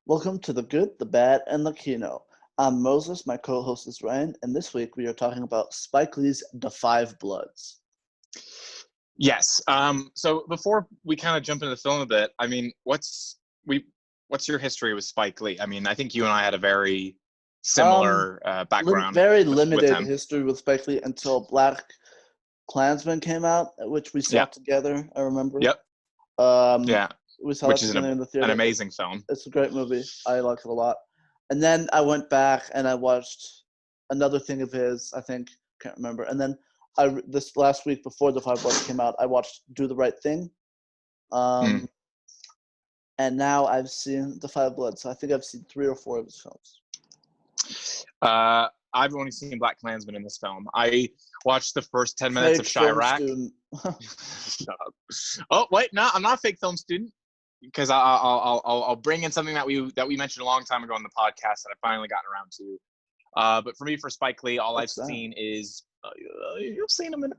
Welcome to The Good, the Bad, and the Kino. I'm Moses, my co-host is Ryan, and this week we are talking about Spike Lee's The Five Bloods. Yes. So before we kind of jump into the film a bit, I mean, what's your history with Spike Lee? I mean, I think you and I had a very similar background. Very with limited him. history with Spike Lee until Black Klansman came out, which we saw together, I remember. Yep. We saw which that is together in the theater. an amazing film. It's a great movie. I like it a lot. And then I went back and I watched another thing of his, I think, can't remember. And then this last week before The Five Bloods came out, I watched Do the Right Thing. And now I've seen The Five Bloods. So I think I've seen 3 or 4 of his films. I've only seen Black Klansman in this film. I watched the first 10 minutes of Chirac. Oh, wait, no, I'm not a fake film student. Because I'll bring in something that we mentioned a long time ago on the podcast that I've finally gotten around to. But for me, for Spike Lee, all I've seen is you've seen him in.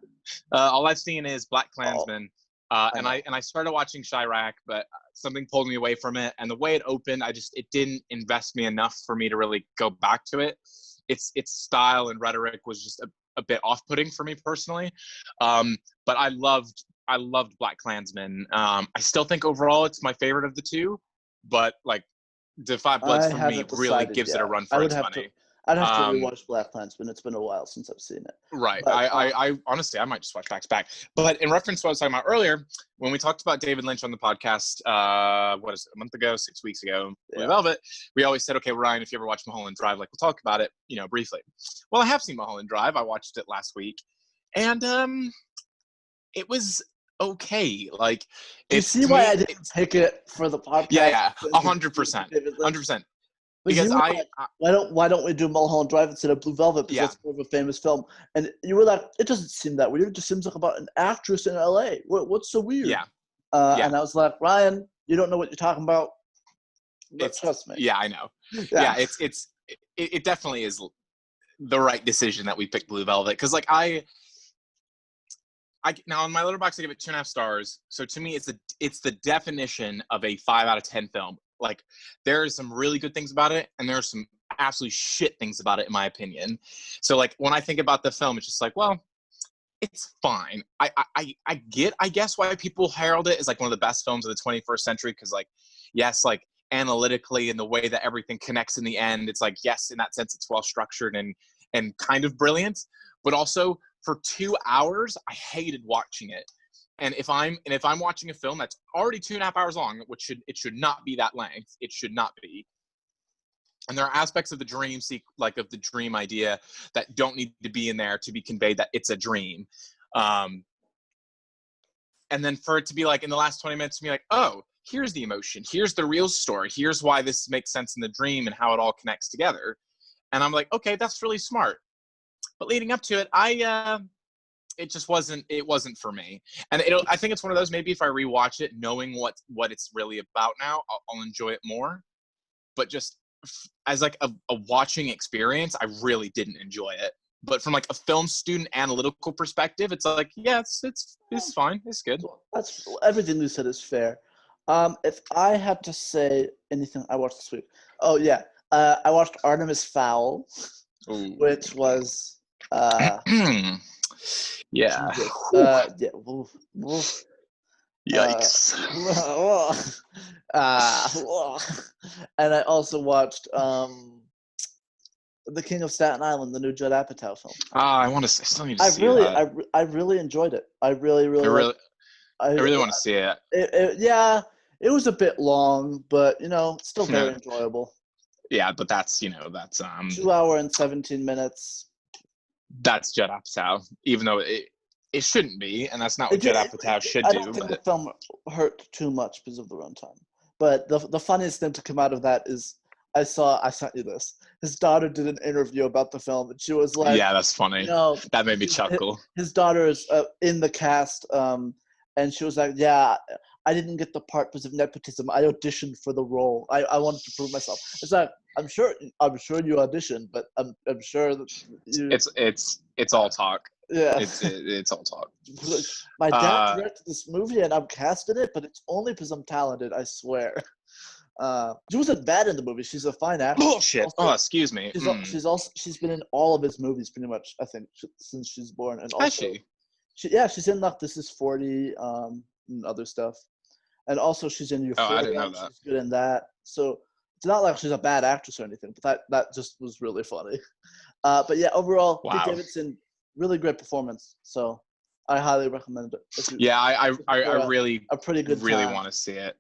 All I've seen is Black Klansman, and I started watching Chirac, but something pulled me away from it. And the way it opened, it didn't invest me enough for me to really go back to it. Its style and rhetoric was just a bit off-putting for me personally. But I loved Black Klansman. I still think overall it's my favorite of the two, but like The Five Bloods for me really gives it a run for its money. I'd have to rewatch Black Klansman. It's been a while since I've seen it. Right. But, I honestly, I might just watch back to back. But in reference to what I was talking about earlier, when we talked about David Lynch on the podcast, what is it, a month ago, 6 weeks ago, Velvet, we always said, okay, Ryan, if you ever watch Mulholland Drive, like we'll talk about it, briefly. Well, I have seen Mulholland Drive. I watched it last week, and it was okay. Like, you see why I didn't pick it for the podcast? Yeah, 100%, 100%. Because why don't we do Mulholland Drive instead of Blue Velvet? Because that's more of a famous film. And you were like, it doesn't seem that weird. It just seems like about an actress in LA. What's so weird? Yeah. And I was like, Ryan, you don't know what you're talking about. Trust me. Yeah, I know. Yeah, it definitely is the right decision that we picked Blue Velvet. Because like now on my Letterboxd I give it 2.5 stars. So to me, it's the definition of a 5 out of 10 film. Like, there are some really good things about it, and there are some absolutely shit things about it, in my opinion. So like when I think about the film, it's just like, well, it's fine. I get, I guess, why people herald it as like one of the best films of the 21st century, because like, yes, like analytically and the way that everything connects in the end, it's like, yes, in that sense, it's well structured and kind of brilliant. But also, for 2 hours, I hated watching it. And if I'm watching a film that's already 2.5 hours long, which it should not be that length, it should not be. And there are aspects of the dream of the dream idea that don't need to be in there to be conveyed that it's a dream. And then for it to be like in the last 20 minutes to be like, oh, here's the emotion, here's the real story, here's why this makes sense in the dream and how it all connects together. And I'm like, okay, that's really smart. But leading up to it, it wasn't for me. And I think it's one of those, maybe if I rewatch it, knowing what it's really about now, I'll enjoy it more. But just as like a watching experience, I really didn't enjoy it. But from like a film student analytical perspective, it's like, yeah, it's fine. It's good. That's everything you said is fair. If I had to say anything I watched this week, I watched Artemis Fowl, which was yeah. Yikes. And I also watched The King of Staten Island, the new Judd Apatow film. I still need to see that. I really enjoyed it. I really want to see it. It was a bit long, but still very enjoyable. Yeah, but that's 2 hours and 17 minutes. That's Judd Apatow, even though it shouldn't be, and that's not what Judd Apatow should do. I don't think the film hurt too much because of the runtime. But the funniest thing to come out of that is I sent you this. His daughter did an interview about the film, and she was like, "Yeah, that's funny. That made me chuckle." His daughter is in the cast, and she was like, "Yeah, I didn't get the part because of nepotism. I auditioned for the role. I wanted to prove myself." It's like, I'm sure you auditioned, but I'm sure that it's all talk. Yeah, it's all talk. My dad directed this movie, and I'm cast in it, but it's only because I'm talented. I swear. She wasn't bad in the movie. She's a fine actress. Bullshit. Also, Excuse me. she's been in all of his movies pretty much, I think, since she's born. And also, Has she? She's in like This Is 40 and other stuff. And also she's in Euphoria. I didn't know that. She's good in that. So it's not like she's a bad actress or anything, but that just was really funny. But yeah, overall, Wow. Pete Davidson, really great performance. So I highly recommend it. Yeah, I really a pretty good really time. want to see it.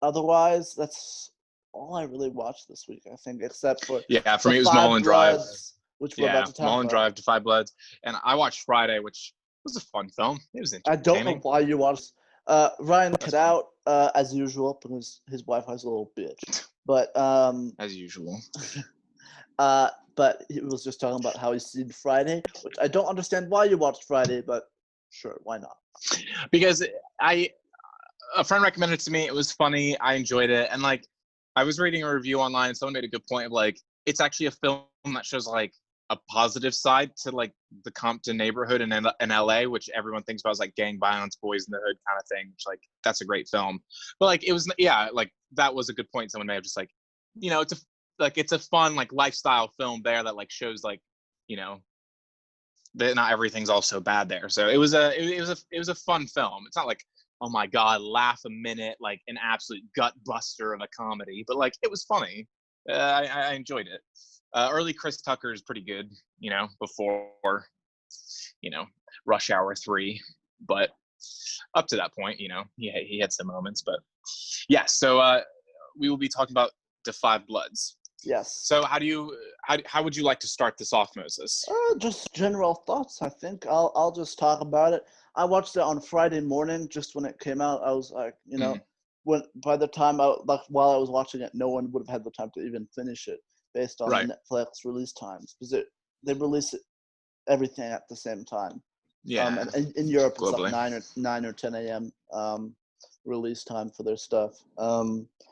Otherwise, that's all I really watched this week, I think, except for for me it was Mulholland Drive, which we're about to talk Mulholland about. Drive, To Five Bloods, and I watched Friday, which was a fun film. It was entertaining. I don't know why you watched. Ryan cut out as usual because his Wi-Fi's a little bitch. But as usual. But he was just talking about how he's seen Friday, which I don't understand why you watched Friday, but sure, why not? Because a friend recommended it to me. It was funny. I enjoyed it, and like I was reading a review online, and someone made a good point of like it's actually a film that shows like a positive side to like the Compton neighborhood in LA, which everyone thinks about as like gang violence, boys in the hood kind of thing, which like that's a great film. But like it was, like that was a good point someone made of just like, it's a fun like lifestyle film there that like shows like, that not everything's also bad there. So it was a fun film. It's not like, oh my God, laugh a minute, like an absolute gut buster of a comedy, but like it was funny. I enjoyed it. Early Chris Tucker is pretty good, before, Rush Hour 3, but up to that point, he had some moments, but yeah. So we will be talking about The Five Bloods. Yes. So how would you like to start this off, Moses? Just general thoughts. I think I'll just talk about it. I watched it on Friday morning, just when it came out. I was like, when by the time while I was watching it, no one would have had the time to even finish it based on the Netflix release times, because they release it everything at the same time. Yeah. And in Europe, globally. It's like 9 or 10 a.m. Release time for their stuff.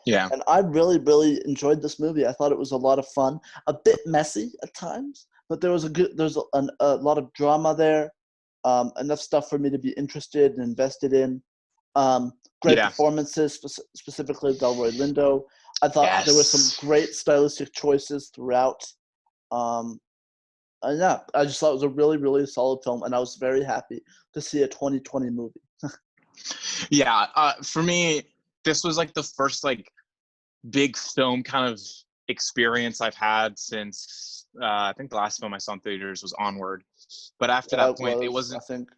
Yeah. And I really, really enjoyed this movie. I thought it was a lot of fun, a bit messy at times, but there's a lot of drama there, enough stuff for me to be interested and invested in. Great performances, specifically Delroy Lindo. I thought there were some great stylistic choices throughout. And yeah, I just thought it was a really, really solid film, and I was very happy to see a 2020 movie. Yeah, for me, this was like the first like big film kind of experience I've had since I think the last film I saw in theaters was Onward. But after that point, it wasn't. I think.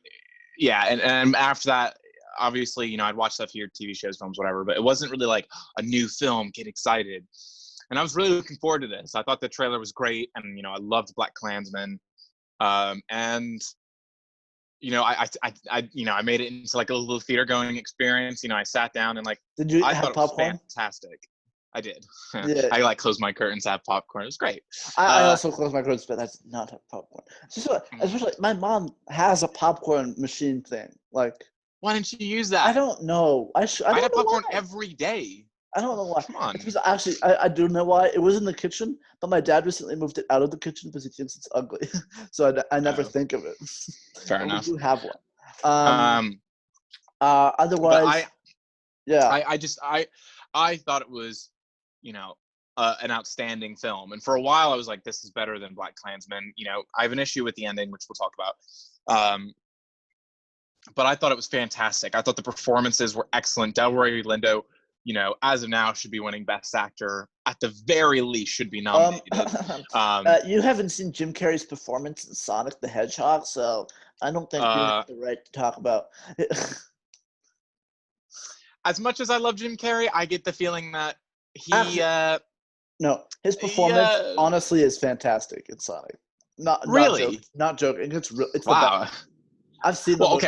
Yeah, and after that, obviously, I'd watch stuff here, TV shows, films, whatever, but it wasn't really like a new film, get excited. And I was really looking forward to this. I thought the trailer was great, and I loved Black Klansman. And I made it into like a little theater going experience. I sat down and like did you I have thought popcorn? It was fantastic. I did. Yeah. I like closed my curtains, have popcorn. It was great. I also closed my curtains, but I did not have popcorn. Especially my mom has a popcorn machine thing. Like, why didn't you use that? I don't know. I have popcorn every day. I don't know why. Come on. Actually, I do know why. It was in the kitchen, but my dad recently moved it out of the kitchen because he thinks it's ugly. So I never think of it. Fair enough. We do have one. Otherwise, I thought it was, an outstanding film. And for a while, I was like, this is better than Black Klansman. I have an issue with the ending, which we'll talk about. But I thought it was fantastic. I thought the performances were excellent. Delroy Lindo, as of now, should be winning Best Actor. At the very least, should be nominated. You haven't seen Jim Carrey's performance in Sonic the Hedgehog, so I don't think you have the right to talk about. As much as I love Jim Carrey, I get the feeling that his performance honestly is fantastic in Sonic. Not joking. It's wow. The best. I've seen. Well, okay.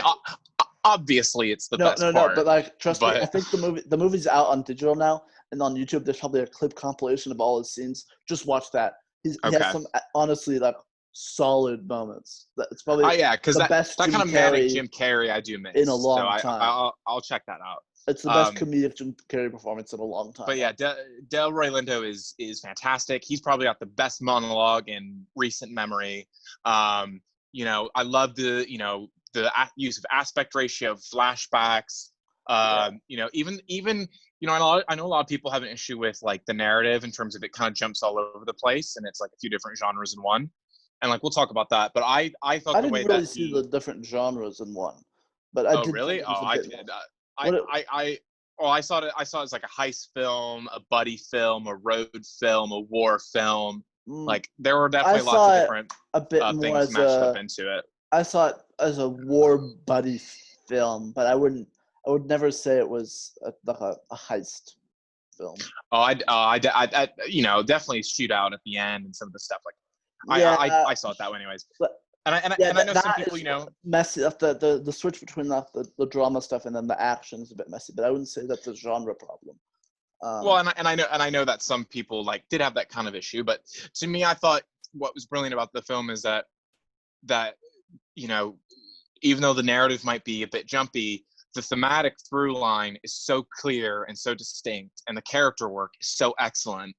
Obviously, it's the best part. No, but like, trust me. I think the movie's out on digital now, and on YouTube, there's probably a clip compilation of all his scenes. Just watch that. He has some honestly like solid moments. It's probably because that kind of manic Jim Carrey I do miss in a long time. I'll check that out. It's the best comedic Jim Carrey performance in a long time. But yeah, Delroy Lindo is fantastic. He's probably got the best monologue in recent memory. I love the use of aspect ratio, flashbacks. Even you know, I know a lot of people have an issue with like the narrative in terms of it kind of jumps all over the place and it's like a few different genres in one. And like we'll talk about that. But I thought I the way didn't really that see the different genres in one, but I oh did think really? it was Oh, a I bit. did. What it, I saw it as like a heist film, a buddy film, a road film, a war film. mm, Like there were I definitely lots of saw it different a bit more things as mashed up into it. I saw it as a war buddy film, but I would never say it was like a heist film. Oh, you know, definitely shootout at the end and some of the stuff. Like, Yeah, I saw it that way, anyways. but And I know some that people, is you know, messy. The switch between the drama stuff and then the action is a bit messy, but I wouldn't say that's a genre problem. well, and I know that some people like did have that kind of issue, but to me, I thought what was brilliant about the film is that you know, even though the narrative might be a bit jumpy, the thematic through line is so clear and so distinct, and the character work is so excellent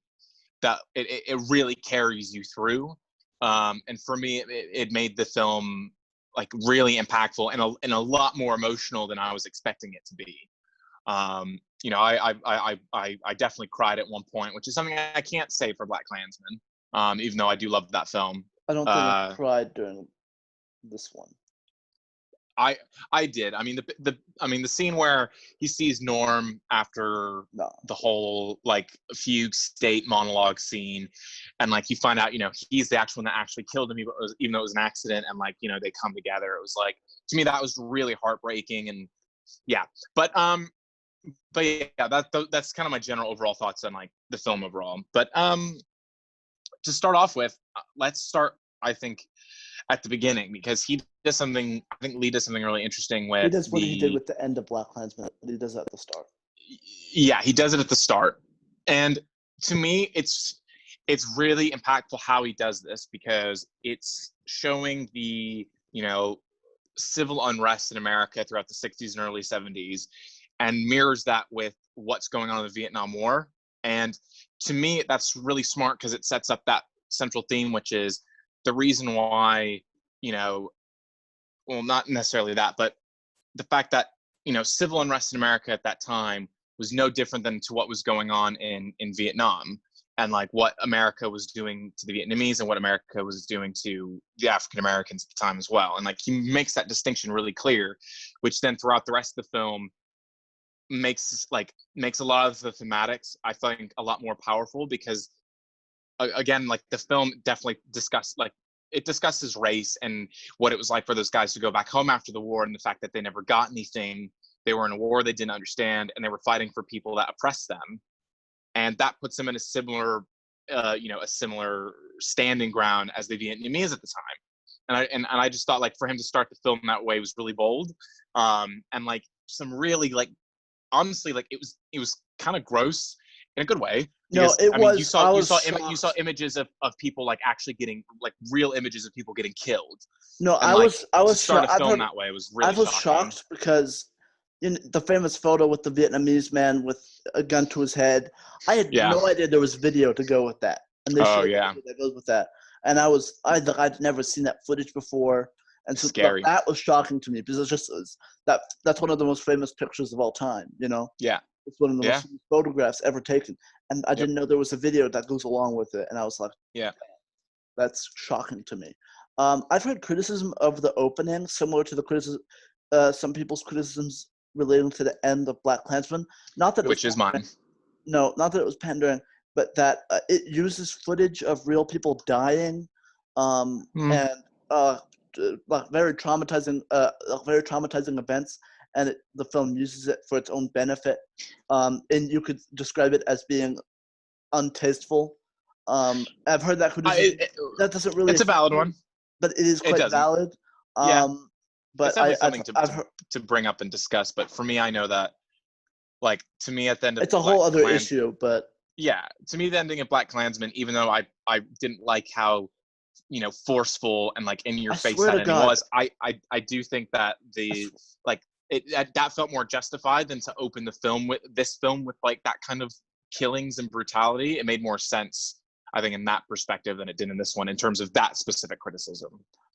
that it really carries you through. And for me, it made the film like really impactful and a lot more emotional than I was expecting it to be. You know, I definitely cried at one point, which is something I can't say for BlacKkKlansman, even though I do love that film. I don't think I cried during this one. I did. I mean the scene where he sees Norm after the whole like fugue state monologue scene, and like you find out, you know, he's the actual one that actually killed him, even though it was an accident, and like, you know, they come together. It was like, to me, that was really heartbreaking. And yeah, but yeah, that's kind of my general overall thoughts on like the film overall. But to start off with, let's start, I think, at the beginning, because he does something. I think Lee does something really interesting with. He does what he did with the end of BlacKkKlansman, but he does that at the start. Yeah, he does it at the start, and to me, it's really impactful how he does this, because it's showing the, you know, civil unrest in America throughout the 60s and early 70s, and mirrors that with what's going on in the Vietnam War. And to me, that's really smart because it sets up that central theme, which is the reason why, you know, well, not necessarily that, but the fact that, you know, civil unrest in America at that time was no different than to what was going on in Vietnam, and like what America was doing to the Vietnamese and what America was doing to the African Americans at the time as well. And like he makes that distinction really clear, which then throughout the rest of the film makes a lot of the thematics, I think, a lot more powerful, because again, like the film definitely discusses race and what it was like for those guys to go back home after the war, and the fact that they never got anything. They were in a war they didn't understand, and they were fighting for people that oppressed them. And that puts them in a similar standing ground as the Vietnamese at the time. And I just thought, like, for him to start the film that way was really bold. And like some really, like, honestly, like it was kind of gross in a good way. Because, No, it was. You saw images of people like actually getting, like, real images of people getting killed. No, and, I like, was to start shocked. a film that way was really I was shocking. shocked because in the famous photo with the Vietnamese man with a gun to his head, I had no idea there was video to go with that, and they showed video that goes with that. And I'd never seen that footage before, and so Scary. that was shocking to me, because that's one of the most famous pictures of all time. You know, it's one of the most famous photographs ever taken, and I didn't know there was a video that goes along with it, and I was like, that's shocking to me. I've heard criticism of the opening similar to the criticism, some people's criticisms relating to the end of BlacKkKlansman. Not that it which was is mine. No, not that it was pandering, but that it uses footage of real people dying, and like very traumatizing events, and the film uses it for its own benefit. And you could describe it as being untasteful. I've heard that criticism. That doesn't really. It's a valid one, but it is quite valid. But it's definitely something to bring up and discuss. But for me, I know that, like, to me, at the end of it's a whole other issue. But yeah, to me, the ending of BlacKkKlansman, even though I didn't like how, you know, forceful and like in your face that ending was, I do think that that felt more justified than to open the film with like that kind of killings and brutality. It made more sense, I think, in that perspective than it did in this one, in terms of that specific criticism.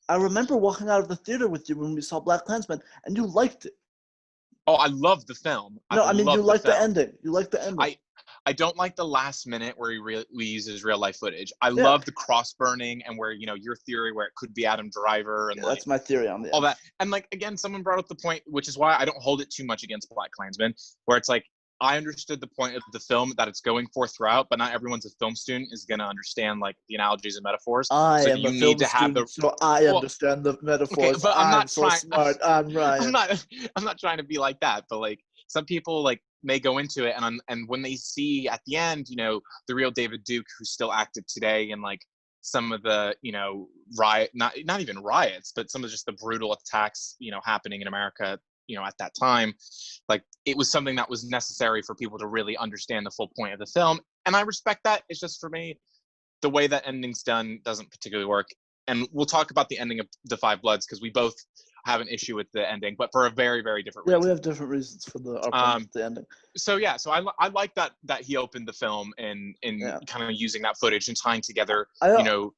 I remember walking out of the theater with you when we saw BlacKkKlansman, and you liked it. Oh, I love the film. No, I mean you like the film. ending. You like the ending. I don't like the last minute where he uses real life footage. I Yeah. love the cross burning and where, you know, your theory where it could be Adam Driver and Yeah, like that's my theory on all that. And like, again, someone brought up the point, which is why I don't hold it too much against Black Klansman, where it's like, I understood the point of the film that it's going for throughout, but not everyone's a film student is going to understand like the analogies and metaphors. I so am a film student, so I understand the metaphors. Okay, but I'm so smart. I'm Ryan. I'm not trying to be like that, but like some people like may go into it and when they see at the end, you know, the real David Duke who's still active today and like some of the, you know, not even riots, but some of just the brutal attacks, you know, happening in America, you know, at that time, like it was something that was necessary for people to really understand the full point of the film. And I respect that. It's just for me, the way that ending's done doesn't particularly work. And we'll talk about the ending of The Five Bloods because we both have an issue with the ending, but for a very, very different reason. Yeah, we have different reasons for the ending. So yeah, so I like that he opened the film in kind of using that footage and tying together, you know,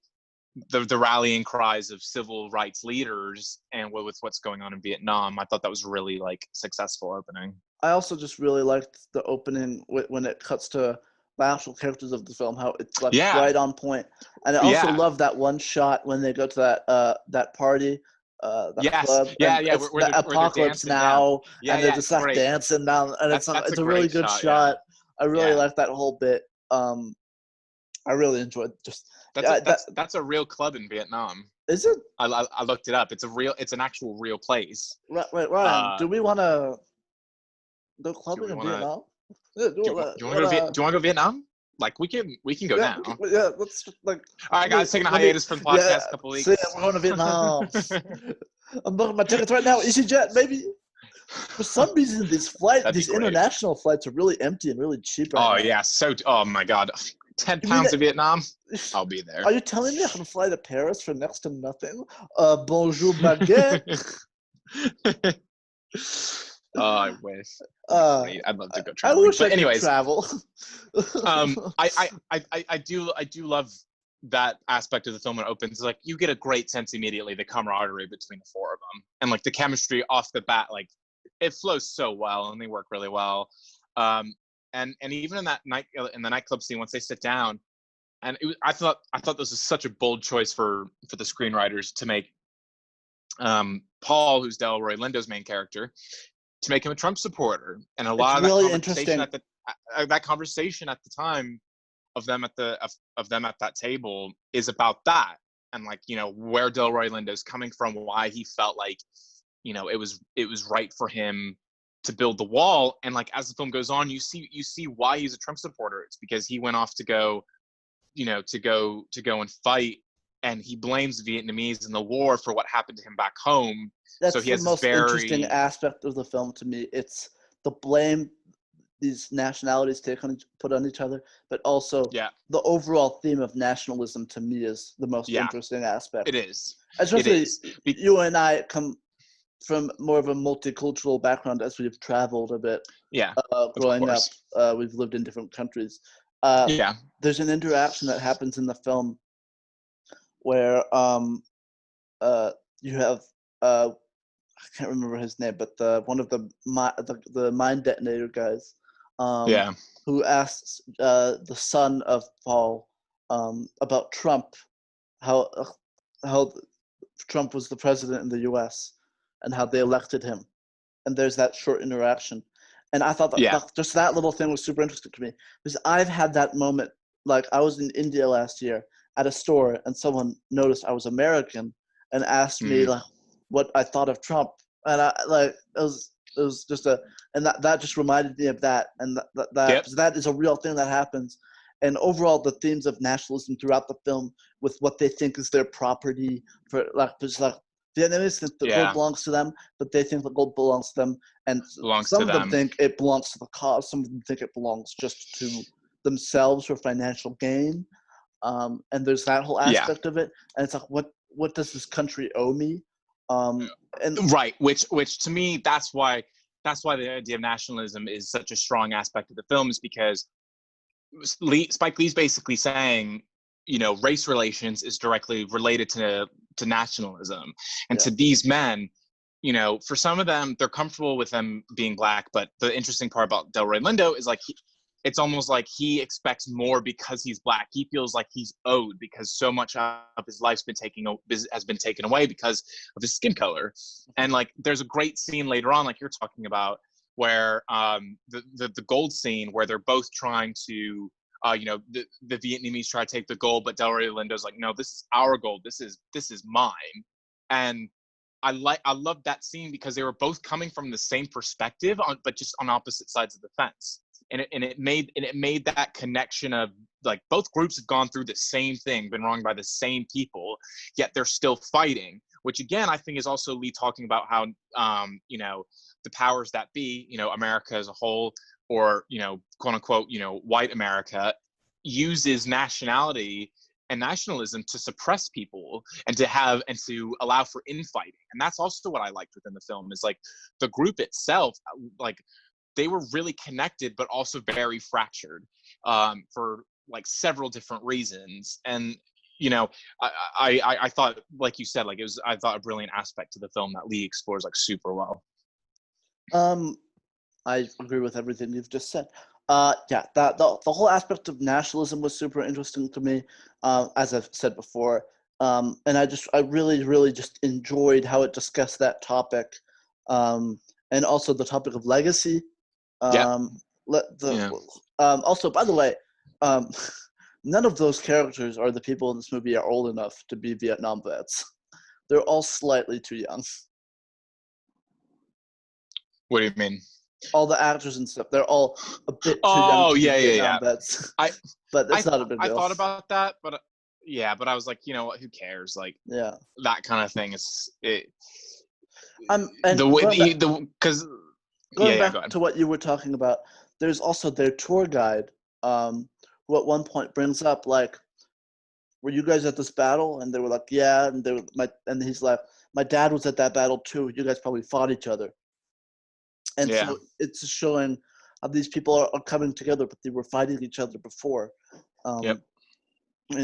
the rallying cries of civil rights leaders and with what's going on in Vietnam. I thought that was really like successful opening. I also just really liked the opening when it cuts to the actual characters of the film, how it's like right on point. And I also love that one shot when they go to that party, that club. We're Apocalypse Now, and they're just like dancing down, and it's a really good shot. I really like that whole bit. I really enjoyed just. That's a real club in Vietnam. Is it? I looked it up. It's an actual real place. Wait, Ryan, do we want to go clubbing in Vietnam? Do you want to go to Vietnam? Like we can go now. Let's like. All right, guys, taking a hiatus from the podcast a couple weeks. We're going to Vietnam. I'm booking my tickets right now. EasyJet, baby. For some reason, these international flights are really empty and really cheap right now. Yeah, oh my God, 10 pounds to Vietnam. I'll be there. Are you telling me I can fly to Paris for next to nothing? Bonjour baguette. Oh, I wish. I'd love to go travel. I wish I could travel. I do love that aspect of the film when it opens. Like you get a great sense immediately, the camaraderie between the four of them, and like the chemistry off the bat, like it flows so well and they work really well. And even in the nightclub scene, once they sit down, and I thought this was such a bold choice for the screenwriters to make Paul, who's Delroy Lindo's main character, to make him a Trump supporter. And a lot of that conversation at the time of them at that table is about that, and like, you know, where Delroy Lindo's coming from, why he felt like, you know, it was right for him to build the wall. And like as the film goes on, you see why he's a Trump supporter. It's because he went off to go and fight, and he blames the Vietnamese in the war for what happened to him back home. That's so he has the most interesting aspect of the film to me. It's the blame these nationalities put on each other, but also the overall theme of nationalism to me is the most interesting aspect. It is. Especially you and I come from more of a multicultural background as we've traveled a bit. Growing up, we've lived in different countries. There's an interaction that happens in the film where you have I can't remember his name, but one of the mine detonator guys, who asks the son of Paul about Trump, how Trump was the president in the U.S. and how they elected him, and there's that short interaction, and I thought that just that little thing was super interesting to me because I've had that moment. Like I was in India last year at a store, and someone noticed I was American and asked me like what I thought of Trump, and I like it was just that just reminded me of that, and that is a real thing that happens. And overall, the themes of nationalism throughout the film, with what they think is their property, for like Vietnamese think the gold belongs to them, but they think the gold belongs to them, and some of them think it belongs to the cause. Some of them think it belongs just to themselves for financial gain. And there's that whole aspect of it, and it's like, what does this country owe me? Which to me, that's why the idea of nationalism is such a strong aspect of the film, is because Spike Lee's basically saying, you know, race relations is directly related to nationalism, and to these men, for some of them, they're comfortable with them being black. But the interesting part about Delroy Lindo is like it's almost like he expects more because he's black. He feels like he's owed because so much of his life's has been taken away because of his skin color. And like, there's a great scene later on, like you're talking about, where the gold scene where they're both trying to, the Vietnamese try to take the gold, but Delroy Lindo's like, no, this is our gold. This is mine. And I love that scene because they were both coming from the same perspective, but just on opposite sides of the fence. And it made that connection of like both groups have gone through the same thing, been wronged by the same people, yet they're still fighting. Which again, I think is also Lee talking about how the powers that be, America as a whole, or quote unquote, white America, uses nationality and nationalism to suppress people and to allow for infighting. And that's also what I liked within the film, is like the group itself, like they were really connected, but also very fractured for like several different reasons. And, I thought, like you said, like I thought a brilliant aspect to the film that Lee explores like super well. I agree with everything you've just said. The whole aspect of nationalism was super interesting to me, as I've said before. And I really just enjoyed how it discussed that topic, and also the topic of legacy. Also, by the way, none of those characters or the people in this movie are old enough to be Vietnam vets. They're all slightly too young. What do you mean? All the actors and stuff, they're all a bit too young to be Vietnam vets. But that's not a big deal. I thought about that, but but I was like, you know what, who cares? Like, that kind of thing is it. Going back to what you were talking about, there's also their tour guide, who at one point brings up, like, were you guys at this battle? And they were like, yeah. And he's like, my dad was at that battle too. You guys probably fought each other. And so it's showing how these people are coming together, but they were fighting each other before. And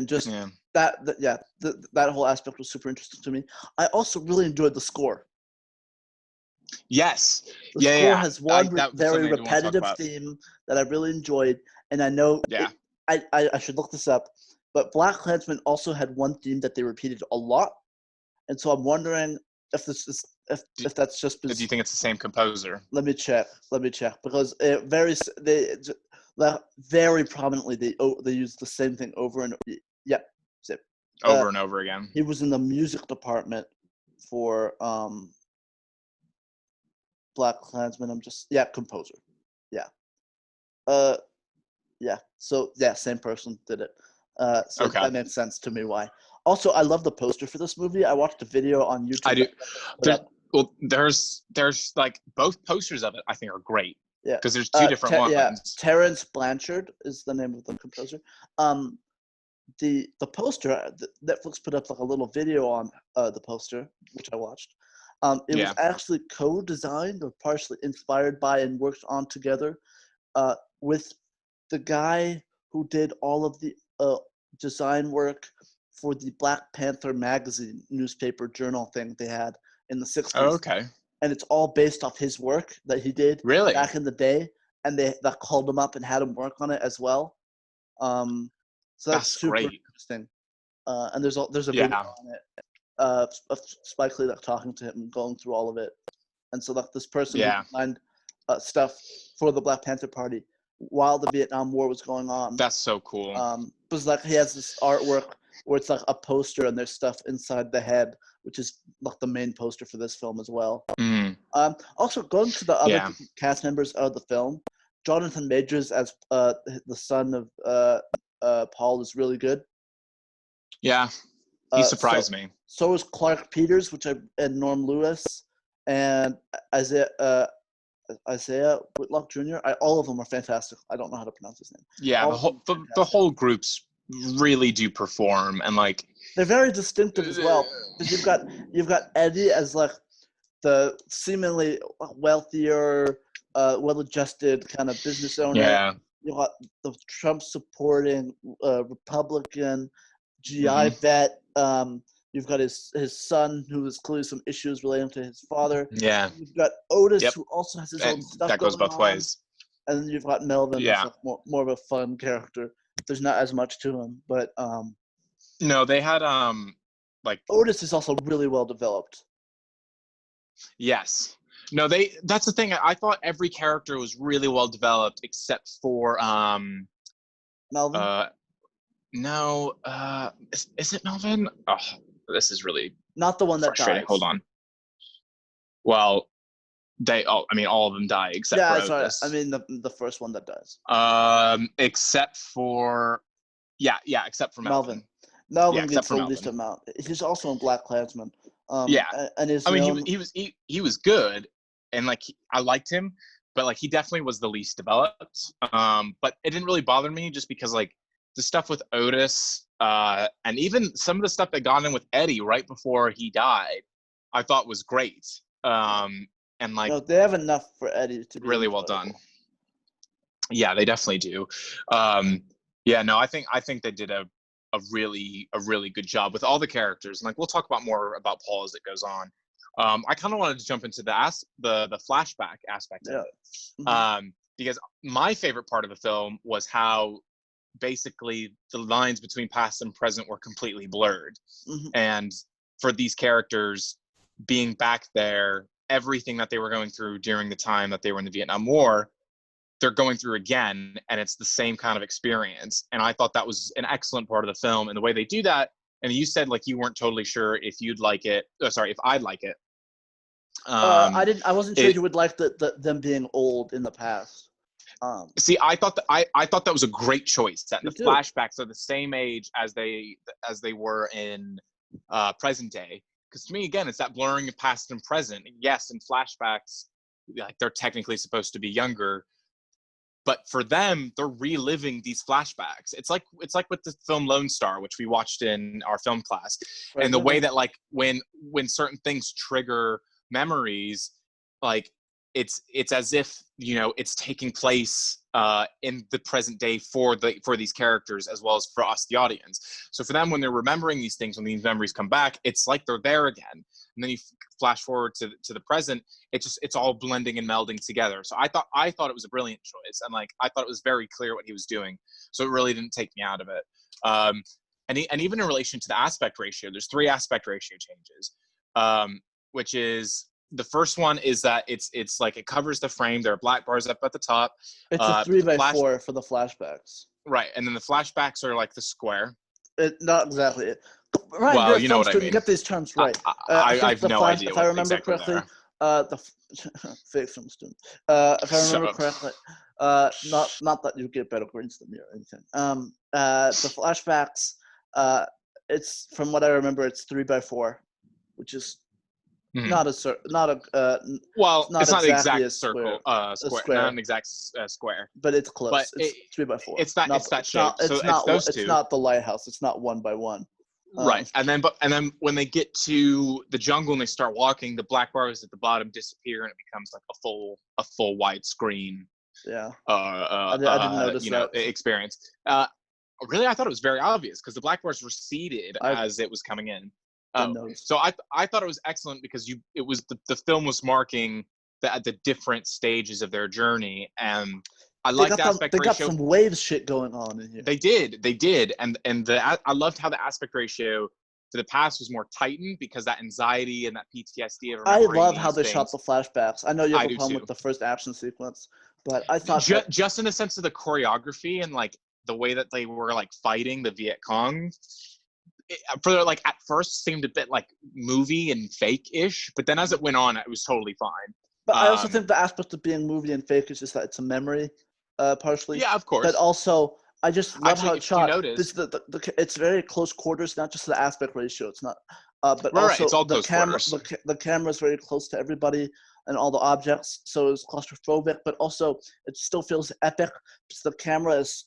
just that whole aspect was super interesting to me. I also really enjoyed the score. Yes. The score has one very repetitive theme that I really enjoyed, and I know I should look this up, but BlacKkKlansman also had one theme that they repeated a lot, and so I'm wondering if this is if that's just. Do you think it's the same composer? Let me check because very prominently they use the same thing over and over and over again. He was in the music department for BlacKkKlansman. Composer. So same person did it. That makes sense to me why. Also, I love the poster for this movie. I watched a video on YouTube. I do. There's like both posters of it I think are great. Yeah. Because there's two different ones. Yeah. Terrence Blanchard is the name of the composer. The poster, Netflix put up like a little video on the poster, which I watched. It was actually co-designed or partially inspired by and worked on together with the guy who did all of the design work for the Black Panther magazine newspaper journal thing they had in the 60s. Oh, okay. And it's all based off his work that he did back in the day, and they called him up and had him work on it as well. So that's super great. interesting. And there's a video on it of Spike Lee like talking to him and going through all of it. And so like this person who designed stuff for the Black Panther Party while the Vietnam War was going on. That's so cool. Because like he has this artwork where it's like a poster and there's stuff inside the head, which is like the main poster for this film as well. Also, going to the other cast members of the film, Jonathan Majors as the son of Paul is really good. Yeah, he surprised me. So is Clark Peters, and Norm Lewis, and Isaiah Whitlock Jr. All of them are fantastic. I don't know how to pronounce his name. Yeah, the whole groups really do perform, and like they're very distinctive as well. Because you've got Eddie as like the seemingly wealthier, well-adjusted kind of business owner. Yeah. You got the Trump-supporting Republican GI vet. You've got his son, who has clearly some issues relating to his father. Yeah. You've got Otis, Yep. who also has his own stuff That goes going both on. ways. And then you've got Melvin, who's Yeah. like more of a fun character. There's not as much to him, but No, they had like Otis is also really well developed. yes. No, that's the thing. I thought every character was really well developed except for Melvin? No, is it Melvin? Oh, this is really Not the one that frustrating. dies. Hold on. Well, all of them die except for Otis. I mean the first one that dies. Except for except for Melvin. Melvin gets the least amount. He's also in BlacKkKlansman. And his he was good, and like I liked him, but like he definitely was the least developed. But it didn't really bother me just because like the stuff with Otis, and even some of the stuff that got in with Eddie right before he died, I thought was great. And like they have enough for Eddie to be really well done. Yeah, they definitely do. I think they did a really good job with all the characters, and like we'll talk about more about Paul as it goes on. I kind of wanted to jump into the flashback aspect of it, because my favorite part of the film was how basically the lines between past and present were completely blurred, and for these characters being back there, everything that they were going through during the time that they were in the Vietnam War, they're going through again, and it's the same kind of experience. And I thought that was an excellent part of the film, and the way they do that. And you said like you weren't totally sure if you'd like it. If I'd like it. I wasn't sure you would like them being old in the past. See, I thought that was a great choice. That the flashbacks are the same age as they were in present day. Because to me, again, it's that blurring of past and present. Yes, in flashbacks, like they're technically supposed to be younger, but for them, they're reliving these flashbacks. It's like with the film Lone Star, which we watched in our film class, and the way that like when certain things trigger memories, like it's as if it's taking place in the present day for these characters as well as for us, the audience. So for them, when they're remembering these things, when these memories come back, it's like they're there again. And then you flash forward to the present, it's all blending and melding together. So I thought it was a brilliant choice, and like I thought it was very clear what he was doing. So it really didn't take me out of it. And even in relation to the aspect ratio, there's 3 aspect ratio changes, which is. The first one is that it's like it covers the frame. There are black bars up at the top. It's a 3x4 for the flashbacks. Right, and then the flashbacks are like the square. Not exactly. Ryan, well, you're a you film know what student. I mean. Get these terms right. I have no idea. If I remember correctly, the fake film student. If I remember correctly, not that you get better grades than me or anything. The flashbacks, it's from what I remember, it's 3x4, which is. Not a it's not exactly exact circle, square, not an exact square, but it's close. But it's 3x4. It's that shape. It's not the lighthouse. It's not 1x1. Right, and then when they get to the jungle and they start walking, the black bars at the bottom disappear and it becomes like a full widescreen. Yeah. I didn't notice that experience. Really, I thought it was very obvious because the black bars receded as it was coming in. So I thought it was excellent because it was the film was marking the different stages of their journey, and I liked the aspect ratio. They got some waves shit going on in here. They did, and I loved how the aspect ratio to the past was more tightened because that anxiety and that PTSD of I love how they shot the flashbacks. I know you have a problem with the first action sequence, but I thought just in the sense of the choreography and like the way that they were like fighting the Viet Cong. For like at first seemed a bit like movie and fake-ish, but then as it went on, it was totally fine. But I also think the aspect of being movie and fake is just that it's a memory, partially. Yeah, of course. But also, I just love how it's shot. Notice, it's very close quarters, not just the aspect ratio. It's not, but right, also it's all the camera. The camera is very close to everybody and all the objects, so it's claustrophobic. But also, it still feels epic. Because the camera is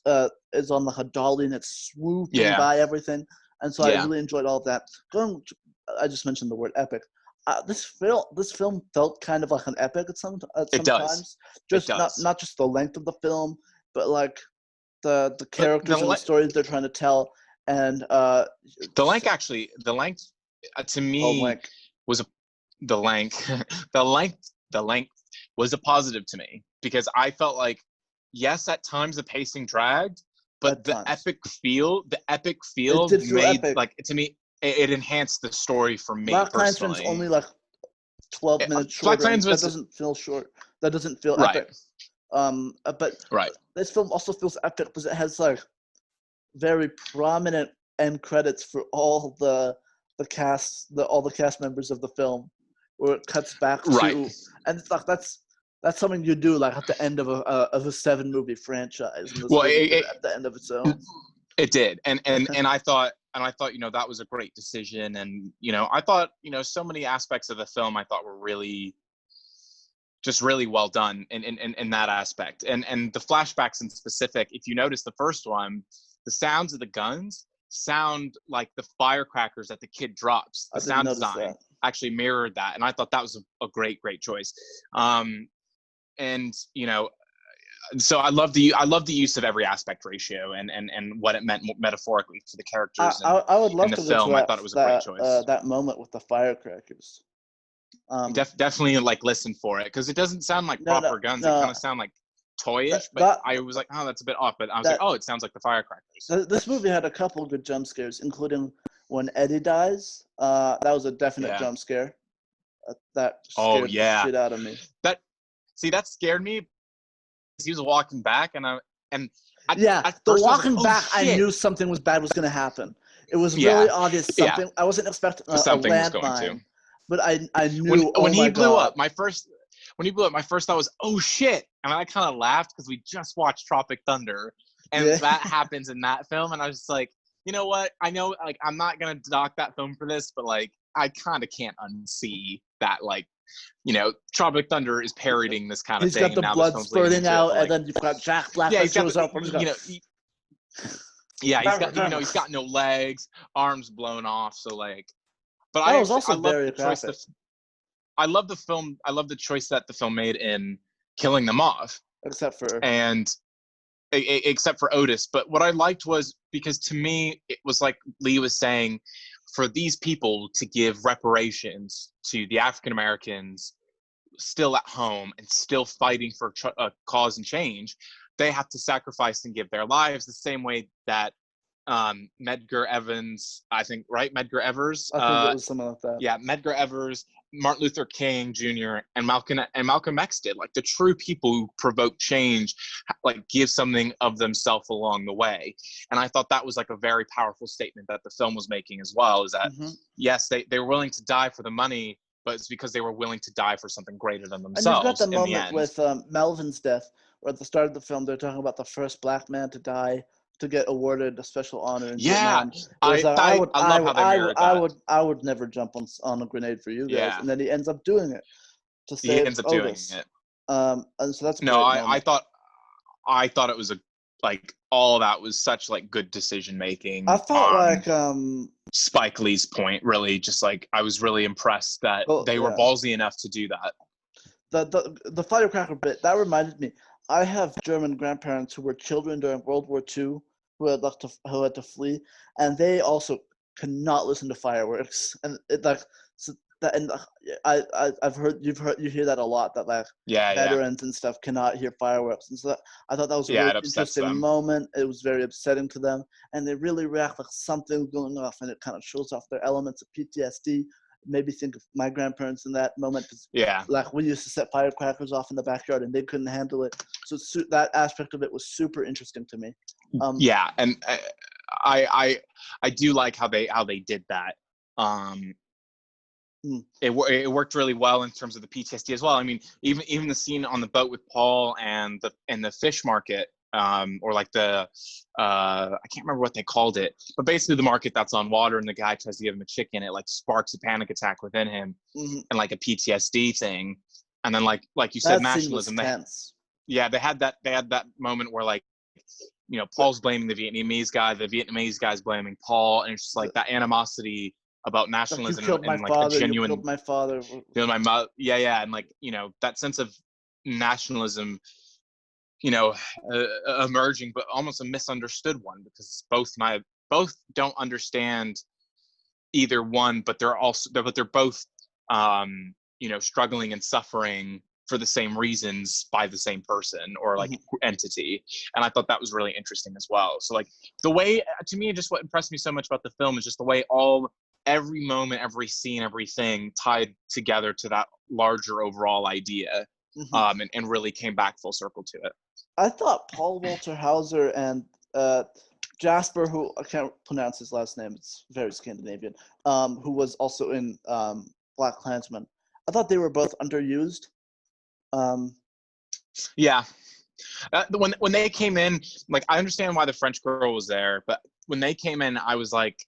on like a dolly and it's swooping by everything. And so I really enjoyed all of that. I just mentioned the word epic. This film felt kind of like an epic at some times. Just not just the length of the film, but like the characters and the stories they're trying to tell. And the length to Oh, me like was the length the length was a positive to me, because I felt like, yes, at times the pacing dragged, but at times the epic it feel did feel made, epic. like, to me, it enhanced the story for me Black Klansman's personally. only like 12 minutes Black shorter, and that Klansman's doesn't feel short. That doesn't feel right, epic. But right, this film also feels epic because it has like very prominent end credits for all the cast, all the cast members of the film, where it cuts back right. to, and it's like that's something you do like at the end of a 7-movie franchise, and this Well, movie did it at the end of its own. it did, and I thought, that was a great decision, and I thought, so many aspects of the film I thought were really, just really well done in that aspect, and the flashbacks in specific. If you notice the first one, the sounds of the guns sound like the firecrackers that the kid drops. I The didn't sound notice design that. actually mirrored that, and I thought that was a great choice. And so I love the use of every aspect ratio and what it meant metaphorically for the characters I would in love the to go to film. I thought it was a great choice. that moment with the firecrackers. Definitely like listen for it, because it doesn't sound like No, proper guns. It no. kind of sound like toyish, but That, I was like, oh, that's a bit off. But I was like, that oh, it sounds like the firecrackers. this movie had a couple good jump scares, including when Eddie dies. That was a definite Yeah. jump scare. That Oh scared the yeah. shit out of me. That scared me, because he was walking back, and Yeah, at the first I was like, walking oh back, I shit. knew something was bad was going to happen. It was really Yeah. obvious Yeah. something. I wasn't expecting a Something was going to. landmine, but I knew. When Oh he my blew god! up, my first thought was, oh shit, and I kind of laughed because we just watched Tropic Thunder, and Yeah. that happens in that film, and I was just like, you know what? I know, like, I'm not gonna dock that film for this, but like, I kind of can't unsee that, like, Tropic Thunder is parodying this kind of He's thing, got and the now this blood film's leading spurting into it. out, But and like, then you've got Jack Black yeah, that he's got shows up. And he's got, he's got, he's got no legs, arms blown off. So like, but that was also I love very the choice graphic. I love the film. I love the choice that the film made in killing them off, Except for except for Otis. But what I liked was, because to me, it was like Lee was saying, for these people to give reparations to the African Americans still at home and still fighting for a cause and change, they have to sacrifice and give their lives the same way that Medgar Evans, I think, right? Medgar Evers. I think it was something like that. Yeah, Medgar Evers, Martin Luther King Jr., and Malcolm X did. Like, the true people who provoke change, like, give something of themselves along the way. And I thought that was like a very powerful statement that the film was making as well, is that yes, they were willing to die for the money, but it's because they were willing to die for something greater than themselves. And you've got the in the moment end. with Melvin's death, where at the start of the film they're talking about the first black man to die to get awarded a special honor in Vietnam. I love how they mirrored that. I would never jump on a grenade for you guys, Yeah. and then he ends up doing it to He save ends up Otis. doing it. And so that's a No, great moment. I thought it was all that was such like good decision making. I felt like Spike Lee's point, really, just like, I was really impressed that they were ballsy enough to do that. The firecracker bit, that reminded me. I have German grandparents who were children during World War II who had to flee, and they also could not listen to fireworks. And you hear that a lot, that like veterans and stuff cannot hear fireworks, and so I thought that was a really interesting moment. It was very upsetting to them, and they really react like something's going off, and it kind of shows off their elements of PTSD. Maybe think of my grandparents in that moment. Like, we used to set firecrackers off in the backyard and they couldn't handle it. So that aspect of it was super interesting to me. And I do like how they did that. It worked really well in terms of the PTSD as well. I mean, even the scene on the boat with Paul and the fish market, or like the I can't remember what they called it, but basically the market that's on water, and the guy tries to give him a chicken. It like sparks a panic attack within him, and like a PTSD thing. And then like you said, nationalism. They had that moment where, like, Paul's blaming the Vietnamese guy's blaming Paul, and it's just like that animosity about nationalism, like, and like a genuine, you killed my father. My mother, and like, that sense of nationalism, emerging, but almost a misunderstood one, because both don't understand either one, but they're both struggling and suffering for the same reasons by the same person or like entity. And I thought that was really interesting as well. So like the way, to me, just what impressed me so much about the film is just the way every moment, every scene, everything tied together to that larger overall idea, and really came back full circle to it. I thought Paul Walter Hauser and Jasper, who I can't pronounce his last name, it's very Scandinavian, who was also in Black Klansman. I thought they were both underused. Yeah. When they came in, like, I understand why the French girl was there, but when they came in, I was like,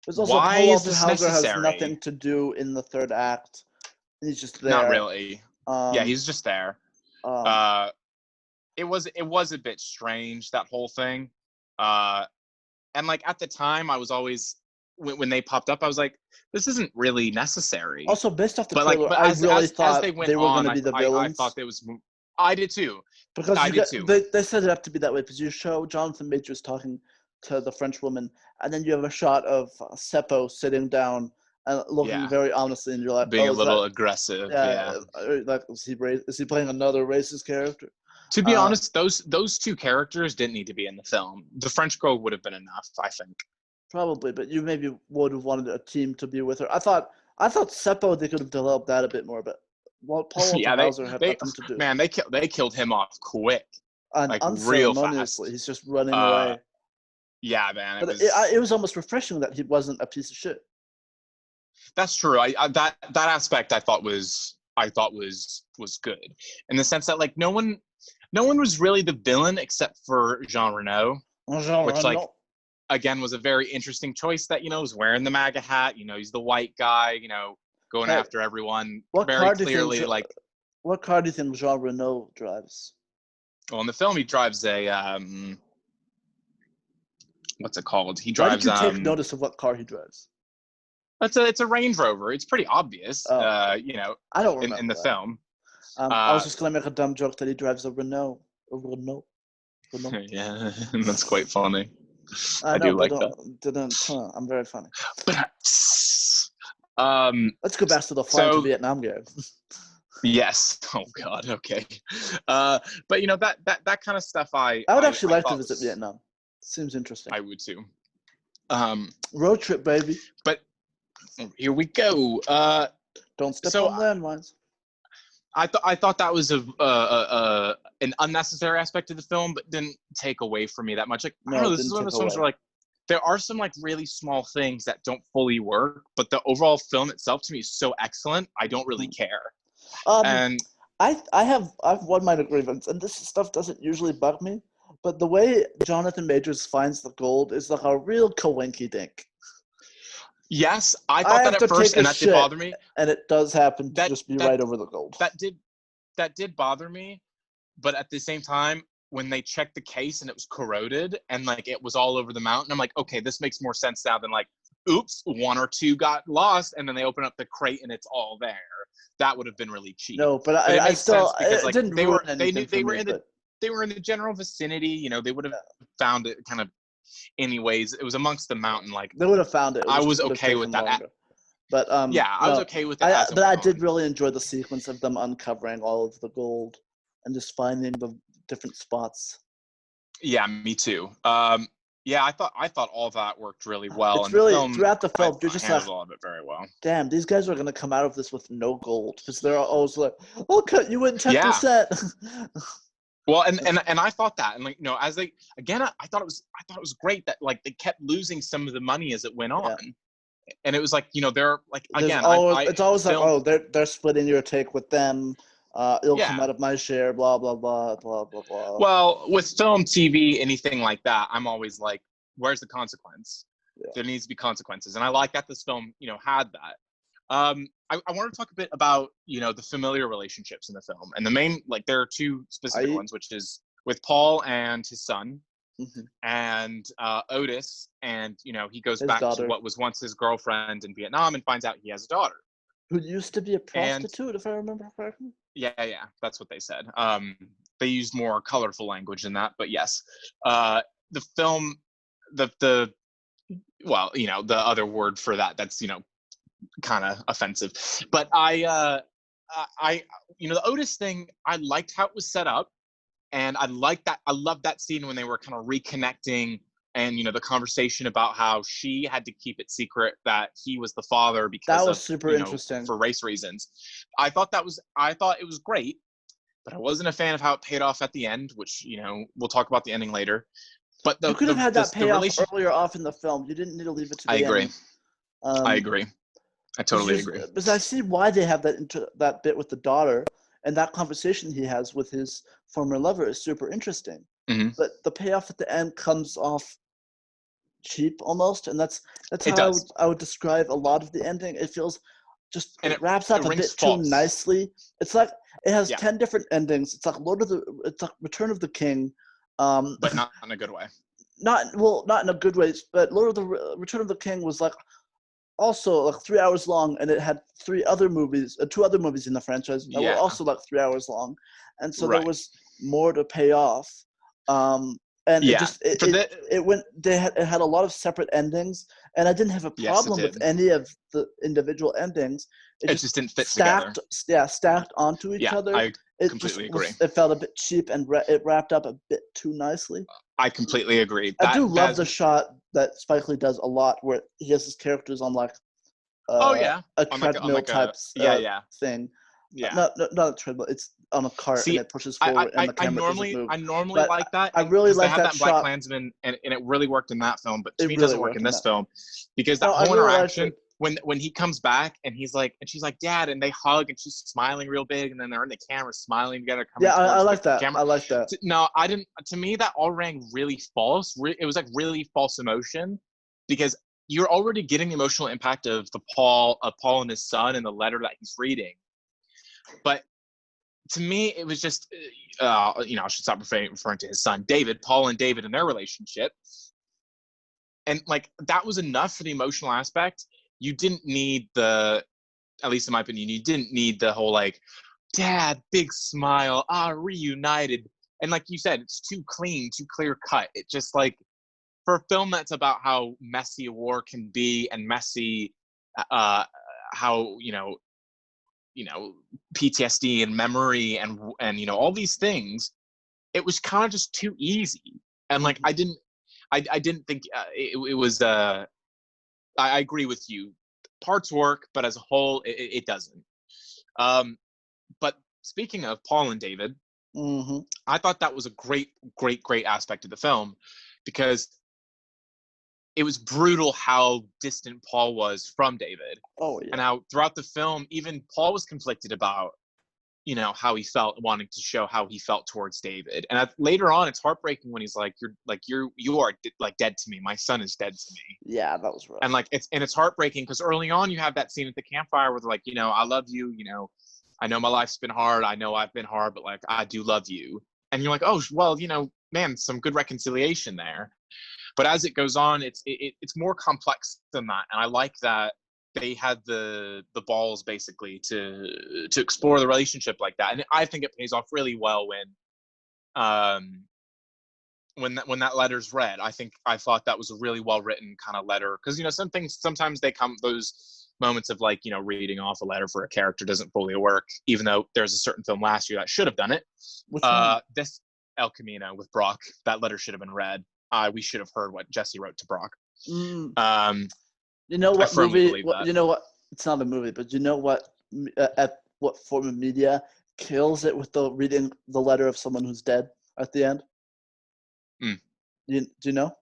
also why Paul is Walter this Hauser necessary? has nothing to do in the third act. He's just there. Not really. Yeah, he's just there. It was a bit strange, that whole thing. And like at the time, I was always, when they popped up, I was like, this isn't really necessary. Also, based off the but trailer, like, I really thought they they were going to be the villains. I thought they was. I did too. Because I did too. They set it up to be that way because you show Jonathan Majors talking to the French woman, and then you have a shot of Seppo sitting down and looking very ominously, and you're like, being a little aggressive. Yeah. Like, is he playing another racist character? To be honest, those two characters didn't need to be in the film. The French girl would have been enough, I think. Probably, but you maybe would have wanted a team to be with her. I thought Seppo, they could have developed that a bit more, but Paul Walter Hauser had nothing to do. Man, they killed him off quick, and like real fast. He's just running away. Yeah, man. It was almost refreshing that he wasn't a piece of shit. That's true. That aspect I thought was good, in the sense that like no one was really the villain except for Jean Reno, which like again was a very interesting choice. That was wearing the MAGA hat. He's the white guy. Going after everyone very clearly. Like, what car do you think Jean Reno drives? Well, in the film, he drives a what's it called? He drives. Why did you take notice of what car he drives? It's a Range Rover. It's pretty obvious. I don't remember in the film. I was just gonna make a dumb joke that he drives a Renault. Yeah, that's quite funny. I do like that. I'm very funny. Let's go back to the flying to Vietnam game. Yes. Oh God. Okay. But that kind of stuff. I would actually like to visit Vietnam. Seems interesting. I would too. Road trip, baby. But here we go. Don't step on landmines. I thought that was an unnecessary aspect of the film, but didn't take away from me that much. Like, I don't know, this is one of those films where like there are some like really small things that don't fully work, but the overall film itself to me is so excellent. I don't really care. And I have one minor grievance, and this stuff doesn't usually bug me, but the way Jonathan Majors finds the gold is like a real coinky dink. Yes, I thought that at first, and that did bother me. And it does happen to just be right over the gold. That did bother me, but at the same time, when they checked the case and it was corroded and like it was all over the mountain, I'm like, okay, this makes more sense now than like, oops, one or two got lost, and then they open up the crate and it's all there. That would have been really cheap. No, but I still because like didn't they were in the general vicinity. They would have found it kind of. Anyways, it was amongst the mountain. Like they would have found it. I was okay with that. Longer. But I was okay with that. But I did really enjoy the sequence of them uncovering all of the gold and just finding the different spots. Yeah, me too. Yeah, I thought all that worked really well. It's really throughout the film, you're just like, all of it very well. Damn, these guys are gonna come out of this with no gold because they're always like, "I'll cut you in 10%." Well, and I thought that, and like as they again, I thought it was great that like they kept losing some of the money as it went on, and it was like they're like again, it's always like they're splitting your take with them. It'll come out of my share. Blah blah blah blah blah blah. Well, with film, TV, anything like that, I'm always like, where's the consequence? Yeah. There needs to be consequences, and I like that this film had that. I want to talk a bit about the familiar relationships in the film, and the main there are two specific ones, which is with Paul and his son, and Otis, and he goes back to what was once his girlfriend in Vietnam and finds out he has a daughter who used to be a prostitute, if I remember correctly. Yeah, that's what they said. They used more colorful language than that, but yes, the film, the well, the other word for that's kind of offensive. But I the Otis thing, I liked how it was set up, and I loved that scene when they were kind of reconnecting, and the conversation about how she had to keep it secret that he was the father because That was of super interesting. for race reasons. I thought it was great, but I wasn't a fan of how it paid off at the end, which we'll talk about the ending later. But You could have had that the payoff relation, earlier off in the film. You didn't need to leave it to the I agree. end. I agree. I totally agree. Because I see why they have that bit with the daughter, and that conversation he has with his former lover is super interesting. Mm-hmm. But the payoff at the end comes off cheap almost, and that's It how does. I would describe a lot of the ending. It feels just And it wraps up a bit false. too nicely. It's like it has Yeah. 10 different endings. It's like it's like Return of the King, but not in a good way. Not in a good way, but Return of the King was like also like 3 hours long, and it had two other movies in the franchise that were also like 3 hours long, and so there was more to pay off. And yeah. it had a lot of separate endings, and I didn't have a problem with any of the individual endings. It just didn't fit together. Stacked onto each other. I completely agree. It felt a bit cheap, and it wrapped up a bit too nicely. I completely agree. I do love the shot that Spike Lee does a lot, where he has his characters on like a treadmill type thing. Yeah. Not a treadmill. It's on a cart, and it pushes forward, and the camera doesn't move. I normally like that. I really like that in shot. Black Klansman, and it really worked in that film, but to me, it doesn't work in this film because that whole really interaction when he comes back and he's like, and she's like, Dad, and they hug, and she's smiling real big, and then they're in the camera smiling together. I like that. I like that. No, I didn't. To me, that all rang really false. It was like really false emotion, because you're already getting the emotional impact of Paul and his son and the letter that he's reading. But to me, it was just, I should stop referring to his son, David, Paul and David and their relationship. And like, that was enough for the emotional aspect. You didn't need at least in my opinion, you didn't need the whole like, Dad, big smile, reunited. And like you said, it's too clean, too clear cut. It just like, for a film that's about how messy a war can be and messy, how, PTSD and memory and all these things, it was kind of just too easy. And like, I didn't think it was, I agree with you. Parts work, but as a whole, it doesn't. But speaking of Paul and David, I thought that was a great aspect of the film, because it was brutal how distant Paul was from David. Oh, yeah. And how throughout the film, even Paul was conflicted about, how he felt, wanting to show how he felt towards David. And later on, it's heartbreaking when he's like, you are like dead to me. My son is dead to me. Yeah, that was rough. And like, it's heartbreaking because early on you have that scene at the campfire where they're like, I love you. I know my life's been hard. I know I've been hard, but like, I do love you. And you're like, oh, well, man, some good reconciliation there. But as it goes on, it's more complex than that. And I like that they had the balls basically to explore the relationship like that. And I think it pays off really well when that letter's read. I thought that was a really well written kind of letter, because sometimes they come, those moments of like reading off a letter for a character doesn't fully work, even though there's a certain film last year that should have done it. This El Camino with Brock, that letter should have been read. We should have heard what Jesse wrote to Brock. You know what movie? You know what? It's not a movie, but you know what? At what form of media kills it with the reading the letter of someone who's dead at the end? Do you know?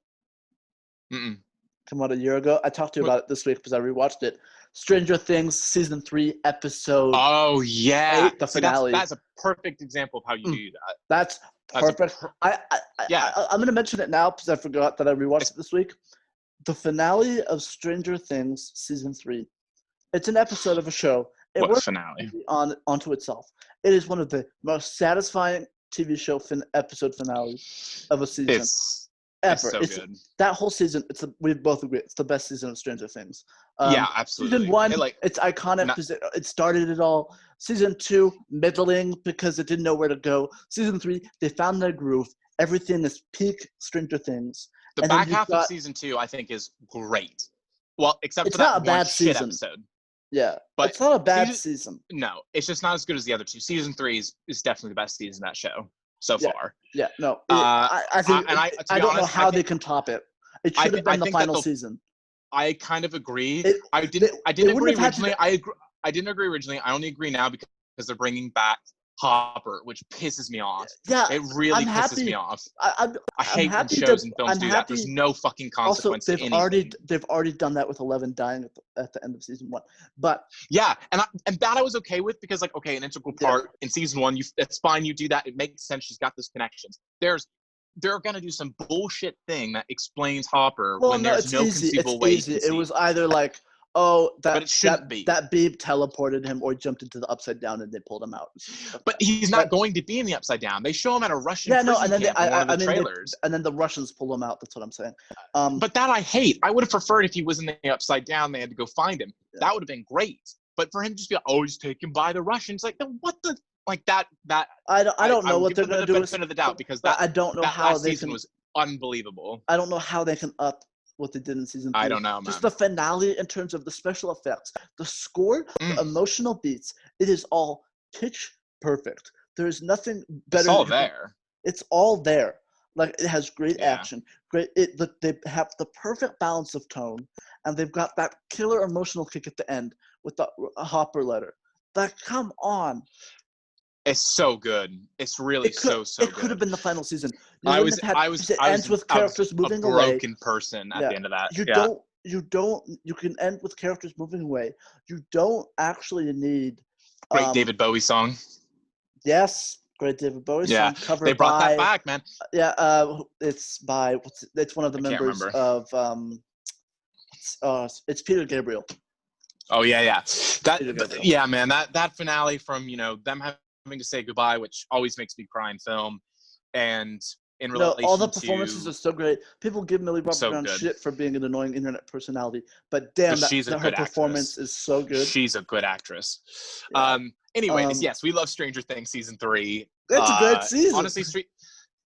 Come out a year ago. I talked to you about it this week because I rewatched it. Stranger Things season 3 episode. Oh yeah, 8, the finale. That's a perfect example of how you do that. That's perfect. I'm gonna mention it now because I forgot that I rewatched it this week. The finale of Stranger Things season 3. It's an episode of a show. It works finale onto itself. It is one of the most satisfying TV show episode finales of a season ever. It's so good. That whole season. We both agree it's the best season of Stranger Things. Yeah, absolutely. Season 1, it's iconic because it started it all. Season 2, middling because it didn't know where to go. Season 3, they found their groove. Everything is peak Stranger Things. The And then back you've half of got- season 2, I think, is great. Well, except It's for that not a one bad shit season. episode. Yeah, But it's not a bad season. No, it's just not as good as the other two. Season 3 is definitely the best season of that show so Yeah. far. Yeah, no, I think and I, to be I don't honest, know how they can top it. It should have been the final season. I kind of agree. I They didn't agree wouldn't have had to originally. I didn't agree originally. I only agree now because they're bringing back Hopper, which pisses me off. Yeah, It really I'm pisses happy. me off. I'm I hate when happy shows that- and films I'm do that. There's happy- no fucking Also, consequence to anything. they've already done that with 11 dying at the end of season 1. But yeah, and that I was okay with because, like, okay, an integral part in season 1, it's fine, you do that, it makes sense. She's got those connections. They're gonna do some bullshit thing that explains Hopper when there's no conceivable way. It's easy. It was either like, oh, but it shouldn't be. That babe teleported him or jumped into the upside down and they pulled him out. But he's not going to be in the upside down. They show him at a Russian prison camp in one of the trailers. And then the Russians pull him out. That's what I'm saying. But that I hate. I would have preferred if he was in the upside down. They had to go find him. Yeah. That would have been great. But for him to just be like, oh, he's taken by the Russians. Like, what the? Like that. I don't know what they're going to do. Benefit of the doubt because I don't know how last season was unbelievable. I don't know how they can up what they did in season 3. I don't know, man. Just the finale in terms of the special effects, the score, the emotional beats. It is all pitch perfect. There is nothing better. It's all there. It's all there. Like, it has great action. Great. They have the perfect balance of tone, and they've got that killer emotional kick at the end with the Hopper letter. Like, come on. It's so good. It's really so good. It could have been the final season. It ends with characters moving away. A broken person at the end of that. You can end with characters moving away. You don't actually need great David Bowie song. Yes, great David Bowie song. Covered they brought that back, man. Yeah, it's one of the members of it's Peter Gabriel. Oh yeah. Yeah, man. That finale from them having to say goodbye, which always makes me cry in film, and in relation all the performances are so great. People give Millie Bobby Brown shit for being an annoying internet personality, but damn, her performance is so good. She's a good actress. Yeah. Anyways, yes, we love Stranger Things season 3. It's a great season. Honestly,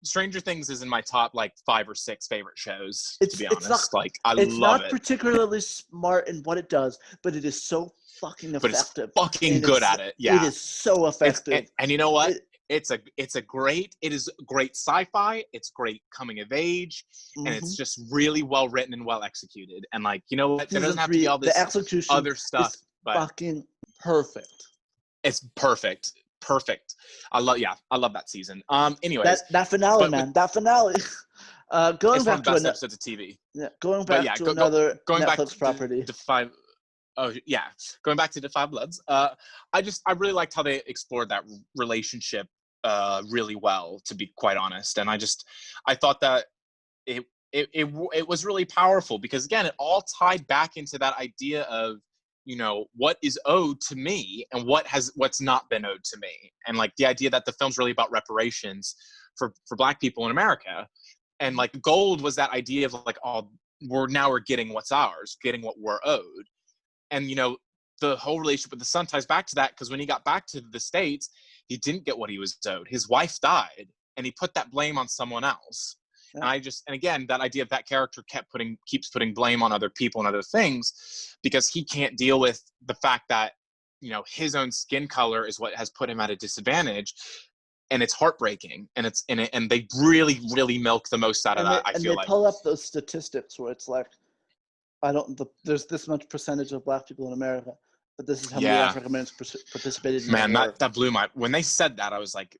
Stranger Things is in my top 5 or 6 favorite shows. To be honest, I love it. It's not particularly smart in what it does, but it is so fucking effective. But it's fucking good at it. Yeah, it is so effective. And you know what? It is great sci-fi. It's great coming of age, and it's just really well written and well executed. And there doesn't have to be all this other stuff. But fucking perfect. It's perfect. I love that season. Anyways, that finale, man. That finale. Going back to another episodes of TV. Yeah, going back to another Netflix property. Going back to The Five Bloods. I really liked how they explored that relationship really well, to be quite honest. And I thought that it was really powerful because, again, it all tied back into that idea of what is owed to me and what's not been owed to me, and the idea that the film's really about reparations for Black people in America. And Gold was that idea of we're getting what's ours, getting what we're owed. And the whole relationship with the son ties back to that, because when he got back to the States, he didn't get what he was owed. His wife died, and he put that blame on someone else. Yeah. And again, that idea of that character keeps putting blame on other people and other things, because he can't deal with the fact that his own skin color is what has put him at a disadvantage, and it's heartbreaking. And and they really, really milk the most out of that. And they pull up those statistics where it's there's this much percentage of Black people in America, but this is how many African Americans participated in Man, that blew my. When they said that, I was like,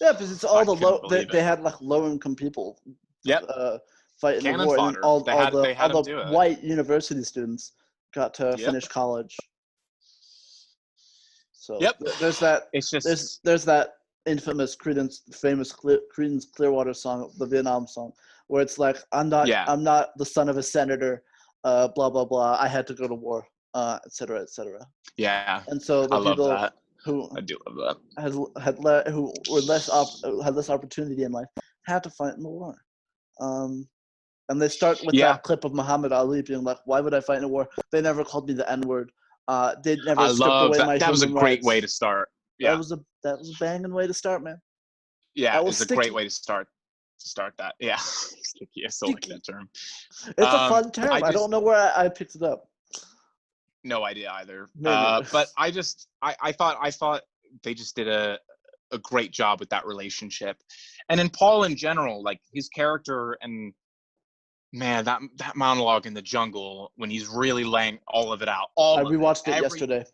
yeah, because it's all they had low income people. Yep. Fighting Cannon the war. Fodder. And all the do white university students got to finish college. So there's that. It's just there's that famous Creedence Clearwater song, the Vietnam song, where it's I'm not the son of a senator, blah blah blah. I had to go to war, et cetera, et cetera. Yeah. And so the people I do love that. Who had less opportunity in life had to fight in the war. And they start with that clip of Muhammad Ali being like, "Why would I fight in a war? They never called me the N-word. They never stripped away my human rights." That was a great way to start. Yeah. That was a banging way to start, man. Yeah, it was a great way to start. start that. Yeah. Sticky. I still like that term. It's a fun term. I don't know where I picked it up. No idea either. Maybe. But I thought they just did a great job with that relationship. And in Paul in general, like his character, and man, that monologue in the jungle when he's really laying all of it out. I rewatched it yesterday.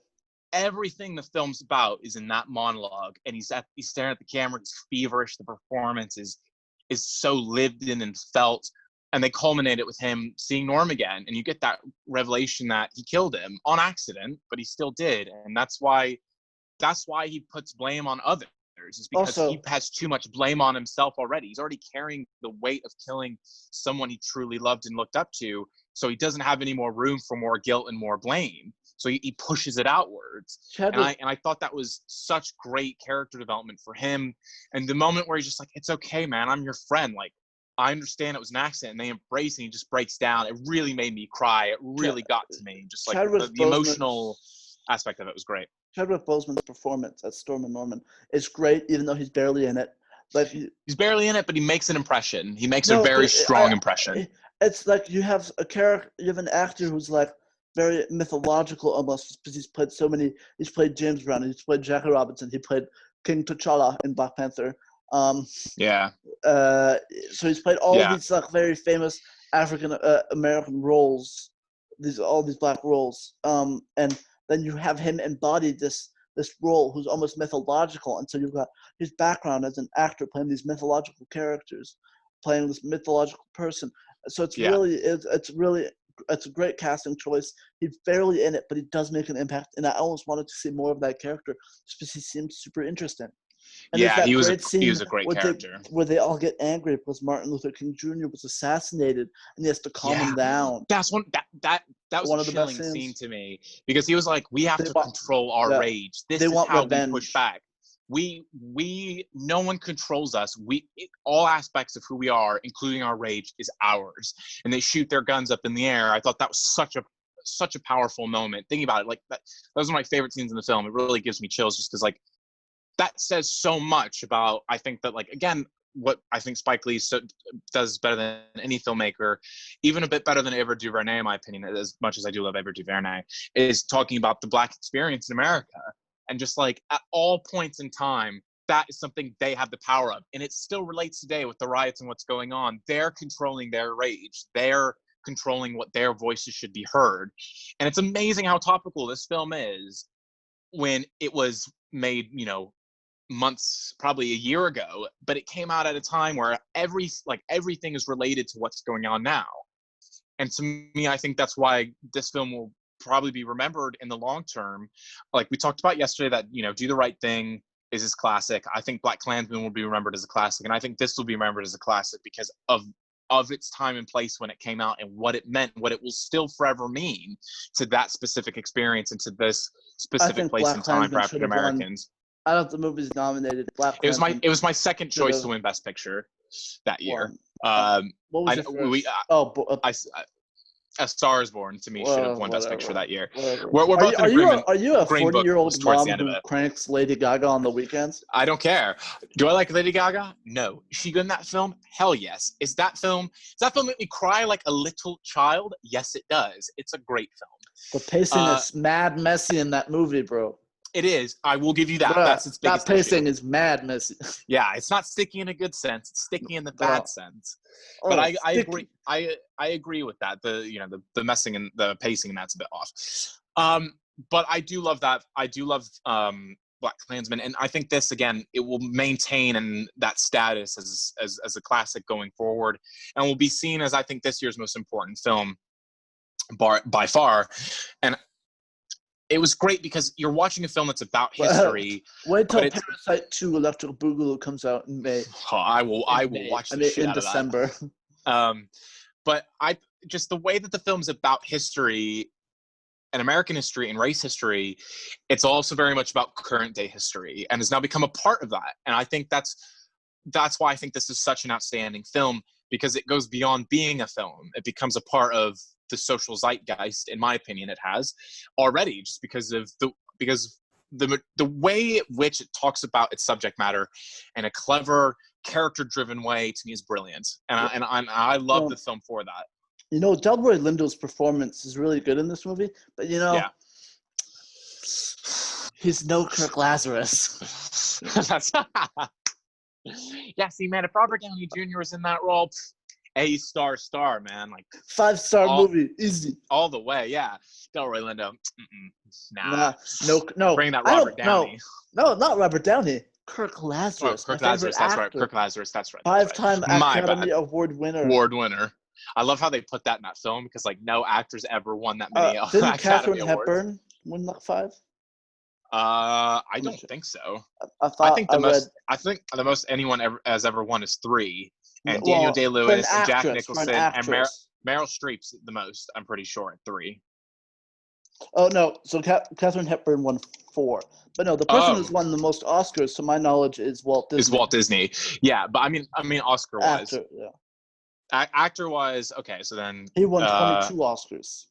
Everything the film's about is in that monologue, and he's staring at the camera. He's feverish. The performance is so lived in and felt, and they culminate it with him seeing Norm again, and you get that revelation that he killed him on accident, but he still did, and that's why he puts blame on others, is because he has too much blame on himself already. He's already carrying the weight of killing someone he truly loved and looked up to, so he doesn't have any more room for more guilt and more blame. So he pushes it outwards. And I thought that was such great character development for him. And the moment where he's just like, it's okay, man, I'm your friend. Like, I understand it was an accident, and they embrace, and he just breaks down. It really made me cry. It really got to me. Just like the emotional aspect of it was great. Chadwick Boseman's performance as Storm and Norman is great, even though he's barely in it. Like he's barely in it, but he makes an impression. He makes a very strong impression. It's like you have an actor who's like very mythological almost, because he's played James Brown, he's played Jackie Robinson, he played King T'Challa in Black Panther. So he's played all of these like very famous African American roles, all these black roles. And then you have him embody this role who's almost mythological, and so you've got his background as an actor playing these mythological characters, playing this mythological person. So it's a great casting choice. He's barely in it, but he does make an impact, and I almost wanted to see more of that character just because he seems super interesting. And he was a great character. Where they all get angry because Martin Luther King Jr. was assassinated, and he has to calm them down. That's that was one of the best scene to me, because he was like, we have to control our rage. This is how we push back. No one controls us. All aspects of who we are, including our rage, is ours. And they shoot their guns up in the air. I thought that was such a powerful moment. Thinking about it, like that was one of my favorite scenes in the film. It really gives me chills, just because like that says so much about, I think that, like, again, what I think Spike Lee does better than any filmmaker, even a bit better than Ava DuVernay, in my opinion, as much as I do love Ava DuVernay, is talking about the Black experience in America. And just like at all points in time, that is something they have the power of. And it still relates today with the riots and what's going on. They're controlling their rage. They're controlling what their voices should be heard. And it's amazing how topical this film is when it was made, months, probably a year ago, but it came out at a time where everything is related to what's going on now. And to me, I think that's why this film will probably be remembered in the long term. Like we talked about yesterday, that Do the Right Thing is his classic. I think Black Klansman will be remembered as a classic, and I think this will be remembered as a classic because of its time and place when it came out, and what it meant, what it will still forever mean to that specific experience and to this specific place and time for African Americans. I don't know if the movie's nominated. It was my second choice to win Best Picture that year. What was yours? A Star Is Born to me should have won Best Picture that year. We're both in agreement. Are you a Green 40-year-old mom who cranks Lady Gaga on the weekends? I don't care. Do I like Lady Gaga? No. Is she good in that film? Hell yes. Does that film make me cry like a little child? Yes, it does. It's a great film. The pacing is mad messy in that movie, bro. It is. I will give you that. Bruh, that's its biggest that pacing issue. Is mad messy. Yeah, it's not sticky in a good sense. It's sticky in the bad sense. But I agree. I agree with that. The messing and the pacing, and that's a bit off. But I do love that. I do love Black Klansman, and I think this again, it will maintain that status as a classic going forward, and will be seen as, I think, this year's most important film by far. And it was great because you're watching a film that's about history. Wait till Parasite 2 Electric Boogaloo comes out in May. Oh, I will watch the shit in out December. Of that. But just the way that the film's about history and American history and race history, it's also very much about current day history and has now become a part of that. And I think that's why I think this is such an outstanding film, because it goes beyond being a film. It becomes a part of the social zeitgeist, in my opinion. It has already, just because of the way in which it talks about its subject matter in a clever, character-driven way to me is brilliant, and I love the film for that. Delroy Lindo's performance is really good in this movie, but Yeah. he's no Kirk Lazarus. That's yeah. See, man, if Robert Downey Jr. was in that role, A-star, man, like 5-star movie, easy, all the way. Yeah, Delroy Lindo, no. Bring that Robert Downey. No, not Robert Downey. Kirk Lazarus. Kirk Lazarus. That's right. Kirk Lazarus. That's right. 5-time Academy Award winner. I love how they put that in that film because like no actors ever won that many didn't Academy Katharine Awards. Hepburn win like 5? I don't think so. I think the most anyone has ever won is 3, and Daniel Day-Lewis, and Jack Nicholson, and Meryl Streep's the most. I'm pretty sure at 3. Oh no! So Katharine Hepburn won 4, but no, the person who's won the most Oscars, to my knowledge, is Walt Disney. Is Walt Disney? Yeah, but I mean, Oscar-wise, actor-wise, okay. So then he won 22 Oscars.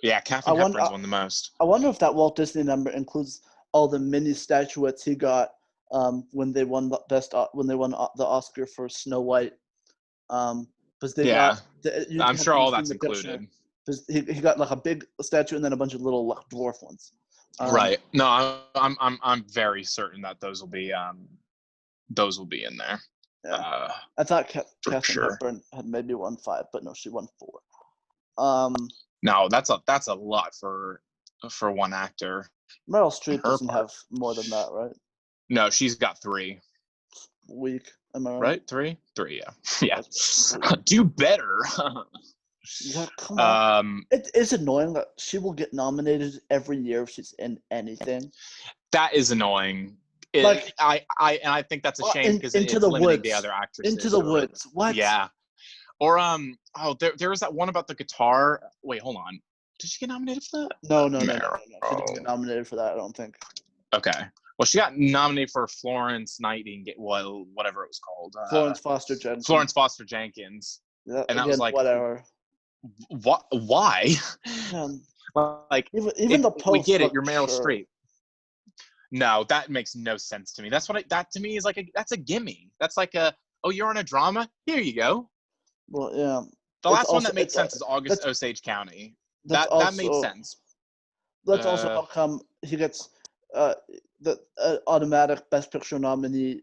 Yeah, Katharine Hepburn's won the most. I wonder if that Walt Disney number includes all the mini statuettes he got when they won the Oscar for Snow White. Because they got. I'm sure all that's included. Because he got like a big statue and then a bunch of little like, dwarf ones. Right. No, I'm very certain that those will be in there. Yeah. I thought Katharine Hepburn had maybe won 5, but no, she won 4. No, that's a lot for one actor. Meryl Streep doesn't have more than that, right? No, she's got 3. Weak, am I right? 3, yeah. Do better. Yeah, come on. It is annoying that she will get nominated every year if she's in anything. That is annoying. I think that's a shame because it's limiting the other actresses. Into the Woods. What? Yeah. Or there was that one about the guitar. Wait, hold on. Did she get nominated for that? No. She didn't get nominated for that, I don't think. Okay. Well, she got nominated for Florence Nightingale, whatever it was called. Florence Foster Jenkins. Yeah, and that was like whatever. What? Why? Like even the post. We get it. You're Meryl Streep. No, that makes no sense to me. That to me is like that's a gimme. That's like you're on a drama. Here you go. Well, yeah. The last one that made sense is August Osage County. That made sense. That's also how come he gets the automatic Best Picture nominee.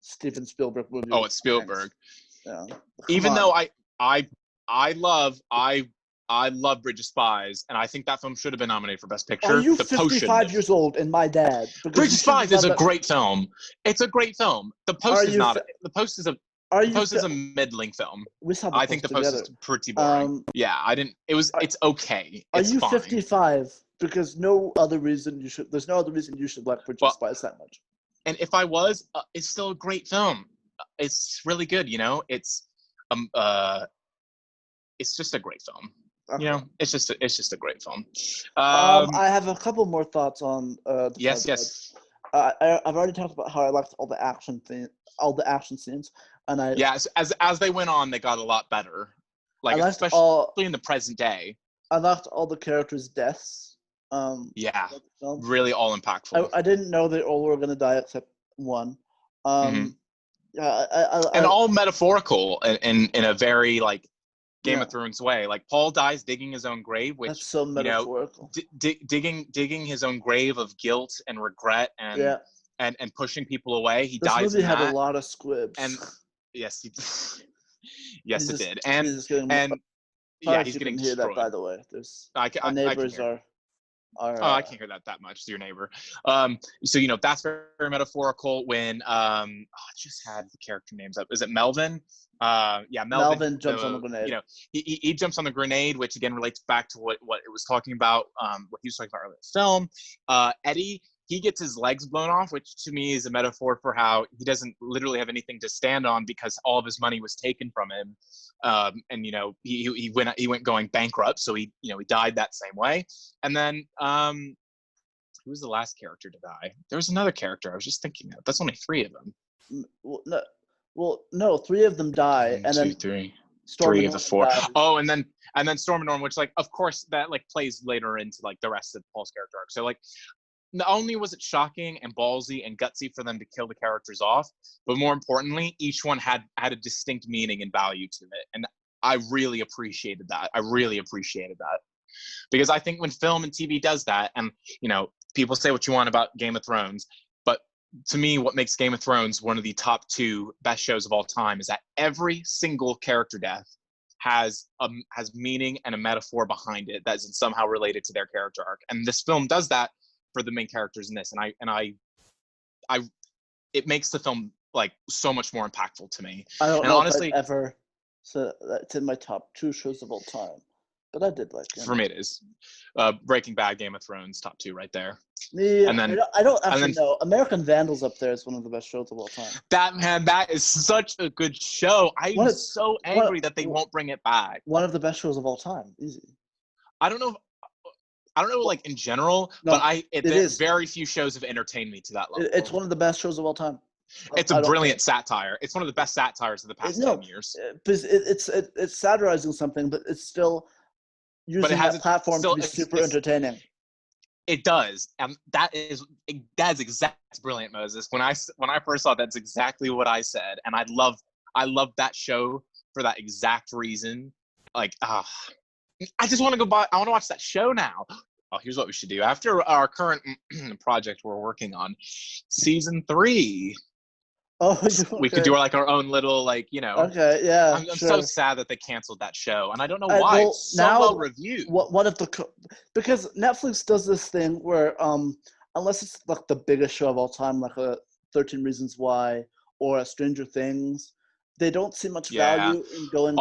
Steven Spielberg movie. Oh, it's Spielberg. Yeah. Even though I love Bridge of Spies, and I think that film should have been nominated for Best Picture. Are you 55 years old and my dad? Bridge of Spies is a great film. It's a great film. The Post is not. The Post is a middling film. I think The Post is pretty boring. Yeah, I didn't. It's okay. It's fine. Are you 55? Because there's no other reason you should like Bridge of Spies that much. And if I was, it's still a great film. It's really good. It's just a great film. Okay. It's just a great film. I have a couple more thoughts on yes. I've already talked about how I liked all the action scenes, and as they went on, they got a lot better. Like especially in the present day. I liked all the characters' deaths. Really all impactful. I didn't know they all were gonna die except one. Yeah, and all metaphorical in a very like Game of Thrones way. Like Paul dies digging his own grave, which that's so metaphorical. Digging his own grave of guilt and regret and pushing people away. He dies. This movie had a lot of squibs. And yes, it did. And he's getting hear destroyed. That, by the way, our neighbors are. I can't hear that much. It's your neighbor. So that's very metaphorical. When I just had the character names up. Is it Melvin? Melvin jumps on the grenade. He jumps on the grenade, which again relates back to what it was talking about. What he was talking about earlier in the film. Eddie, he gets his legs blown off, which to me is a metaphor for how he doesn't literally have anything to stand on because all of his money was taken from him. And he went going bankrupt, so he died that same way. And then who was the last character to die? There was another character I was just thinking of. That's only 3 of them. No, 3 of them die, and then 3 Storm of the 4. Dies. Oh, and then Storm and Norm, which like of course that like plays later into like the rest of Paul's character arc. So like not only was it shocking and ballsy and gutsy for them to kill the characters off, but more importantly, each one had a distinct meaning and value to it. And I really appreciated that. Because I think when film and TV does that, and, you know, people say what you want about Game of Thrones, but to me, what makes Game of Thrones one of the top 2 best shows of all time is that every single character death has meaning and a metaphor behind it that's somehow related to their character arc. And this film does that for the main characters in this. And it makes the film like so much more impactful to me. I don't and know honestly, if I'd ever, so it's in my top 2 shows of all time, but I did like it. For me, it is Breaking Bad, Game of Thrones, top 2 right there. Yeah, and then I don't actually know. American Vandal's up there is one of the best shows of all time. That is such a good show. I'm so angry that they won't bring it back. One of the best shows of all time, easy. I don't know, like in general, no, but there's very few shows have entertained me to that level. It's one of the best shows of all time. It's a brilliant satire. It's one of the best satires of the past 10 years. Because it's satirizing something, but it's still using that platform to be super entertaining. It does, and that's brilliant, Moses. When I first saw it, that's exactly what I said, and I love that show for that exact reason. Like, I just want to go buy. I want to watch that show now. Oh, here's what we should do after our current project we're working on, season 3. Oh, okay. We could do our own little, like, you know. Okay, yeah. I'm so sad that they canceled that show, and I don't know why. Well, it's so well reviewed. Because Netflix does this thing where unless it's like the biggest show of all time, like a 13 Reasons Why or a Stranger Things, they don't see much value in going.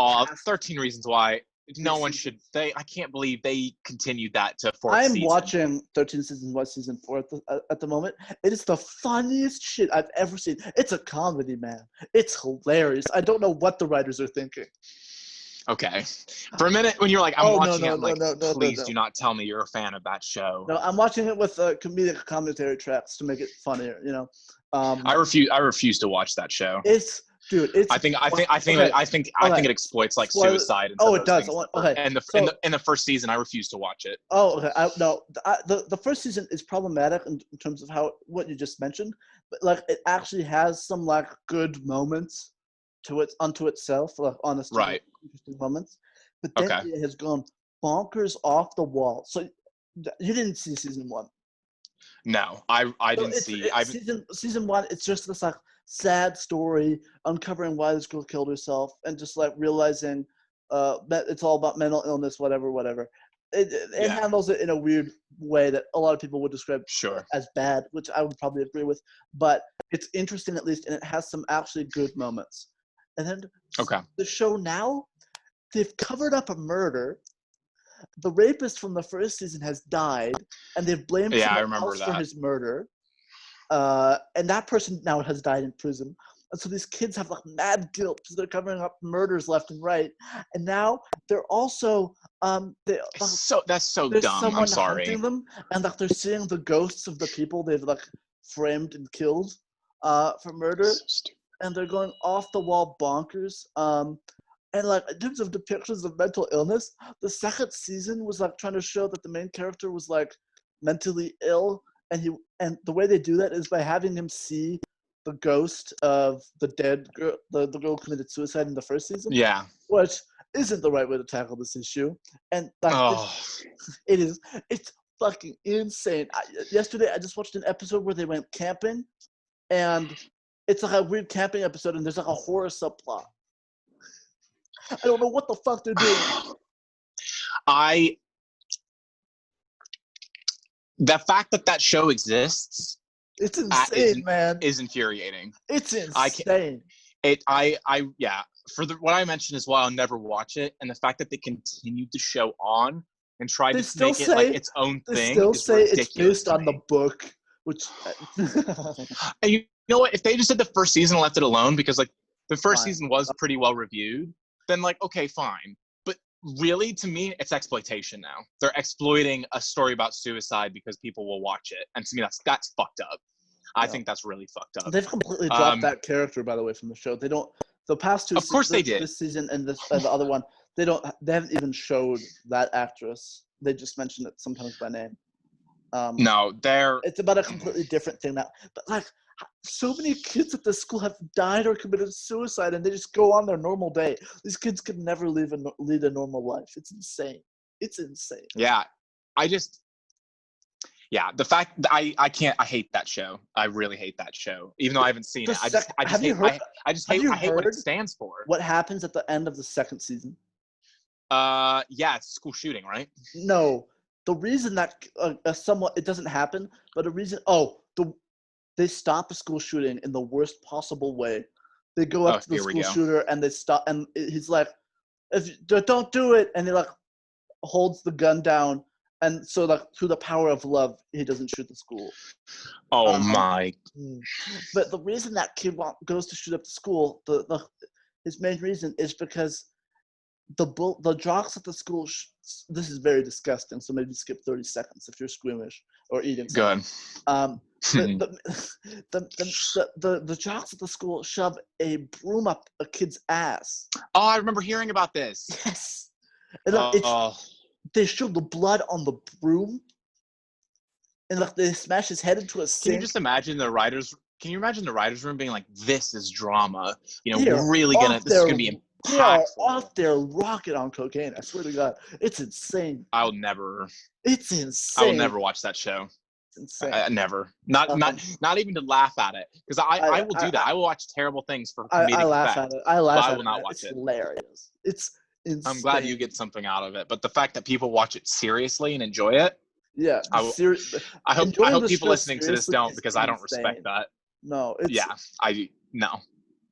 13 Reasons Why. No one should. I can't believe they continued that to 4th season. I'm watching 13 Reasons Why season 4 at the moment. It is the funniest shit I've ever seen. It's a comedy, man. It's hilarious. I don't know what the writers are thinking. Okay. For a minute, when you're like, I'm watching it, please do not tell me you're a fan of that show. No, I'm watching it with comedic commentary tracks to make it funnier. You know. I refuse to watch that show. I think it exploits like suicide. And it does. Okay. And in the first season, I refuse to watch it. Oh, okay. The first season is problematic in terms of what you just mentioned, but like it actually has some like good moments unto itself, like honest, interesting moments. But then it has gone bonkers off the wall. So you didn't see season 1. No, I didn't see. Season 1, it's just this like sad story uncovering why this girl killed herself and just like realizing that it's all about mental illness, whatever. It handles it in a weird way that a lot of people would describe as bad, which I would probably agree with. But it's interesting at least, and it has some actually good moments. And then the show now, they've covered up a murder. The rapist from the first season has died, and they've blamed someone else for his murder. And that person now has died in prison. And so these kids have like mad guilt because they're covering up murders left and right. And now they're also that's so dumb. I'm sorry. Hunting them, and like they're seeing the ghosts of the people they've like framed and killed for murder. So and they're going off the wall bonkers. And like in terms of depictions of mental illness, the second season was like trying to show that the main character was like mentally ill, and the way they do that is by having him see the ghost of the dead girl, the girl who committed suicide in the first season. Yeah, which isn't the right way to tackle this issue, and like it's fucking insane. Yesterday I just watched an episode where they went camping, and it's like a weird camping episode, and there's like a horror subplot. I don't know what the fuck they're doing. The fact that show exists, it's insane, man. Is infuriating. It's insane. What I mentioned is why I'll never watch it, and the fact that they continued the show on and tried to make it like its own thing. They still say it's based on the book, which. And you know what? If they just did the first season and left it alone, because like the first season was pretty well reviewed, then like okay, fine. But really, to me, it's exploitation now. They're exploiting a story about suicide because people will watch it, and to me, that's fucked up. I think that's really fucked up. They've completely dropped that character, by the way, from the show. They don't. The past two. Of course, they did. This season and the other one, they don't. They haven't even showed that actress. They just mentioned it sometimes by name. No, It's about a completely different thing now. But like, so many kids at this school have died or committed suicide, and they just go on their normal day. These kids could never lead a normal life. It's insane. It's insane. Yeah, the fact that I can't. I hate that show. I really hate that show. Even though I haven't seen it, I just hate what it stands for. What happens at the end of the second season? Yeah, it's school shooting, right? No, the reason that it doesn't happen, but the reason they stop a school shooting in the worst possible way. They go up to the school shooter and they stop, and he's like, "Don't do it," and he like holds the gun down, and so like through the power of love, he doesn't shoot the school. Oh my! But the reason that kid goes to shoot up the school, his main reason is because the jocks at the school. This is very disgusting. So maybe skip 30 seconds if you're squeamish or eating something. Good. The jocks at the school shove a broom up a kid's ass. Oh, I remember hearing about this. Yes. And they show the blood on the broom, and like they smash his head into a sink. Can you just imagine the writers? Can you imagine the writers' room being like, "This is drama. You know, this is gonna be impactful." They are off their rocket on cocaine. I swear to God, it's insane. It's insane. I will never watch that show. It's insane. I never. Not even to laugh at it, because I will do that. I will watch terrible things for comedic effect. I laugh at it. I will not watch it. It's hilarious. It's insane. I'm glad you get something out of it, but the fact that people watch it seriously and enjoy it. Yeah. I hope people listening to this don't, because I don't respect that. No. No.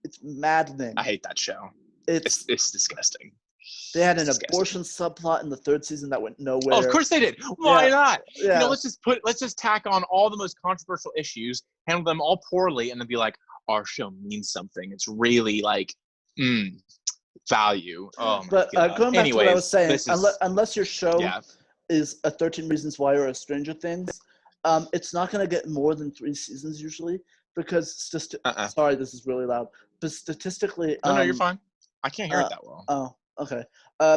It's maddening. I hate that show. It's disgusting. They had an abortion subplot in the third season that went nowhere. Oh, of course they did. Why not? Yeah. You know, let's just tack on all the most controversial issues, handle them all poorly, and then be like, our show means something. It's really like value. Oh my God. Going back to what I was saying, unless your show is a 13 Reasons Why or a Stranger Things, it's not going to get more than 3 seasons usually, because sorry, this is really loud, but statistically, no, you're fine. I can't hear it that well. Oh, okay.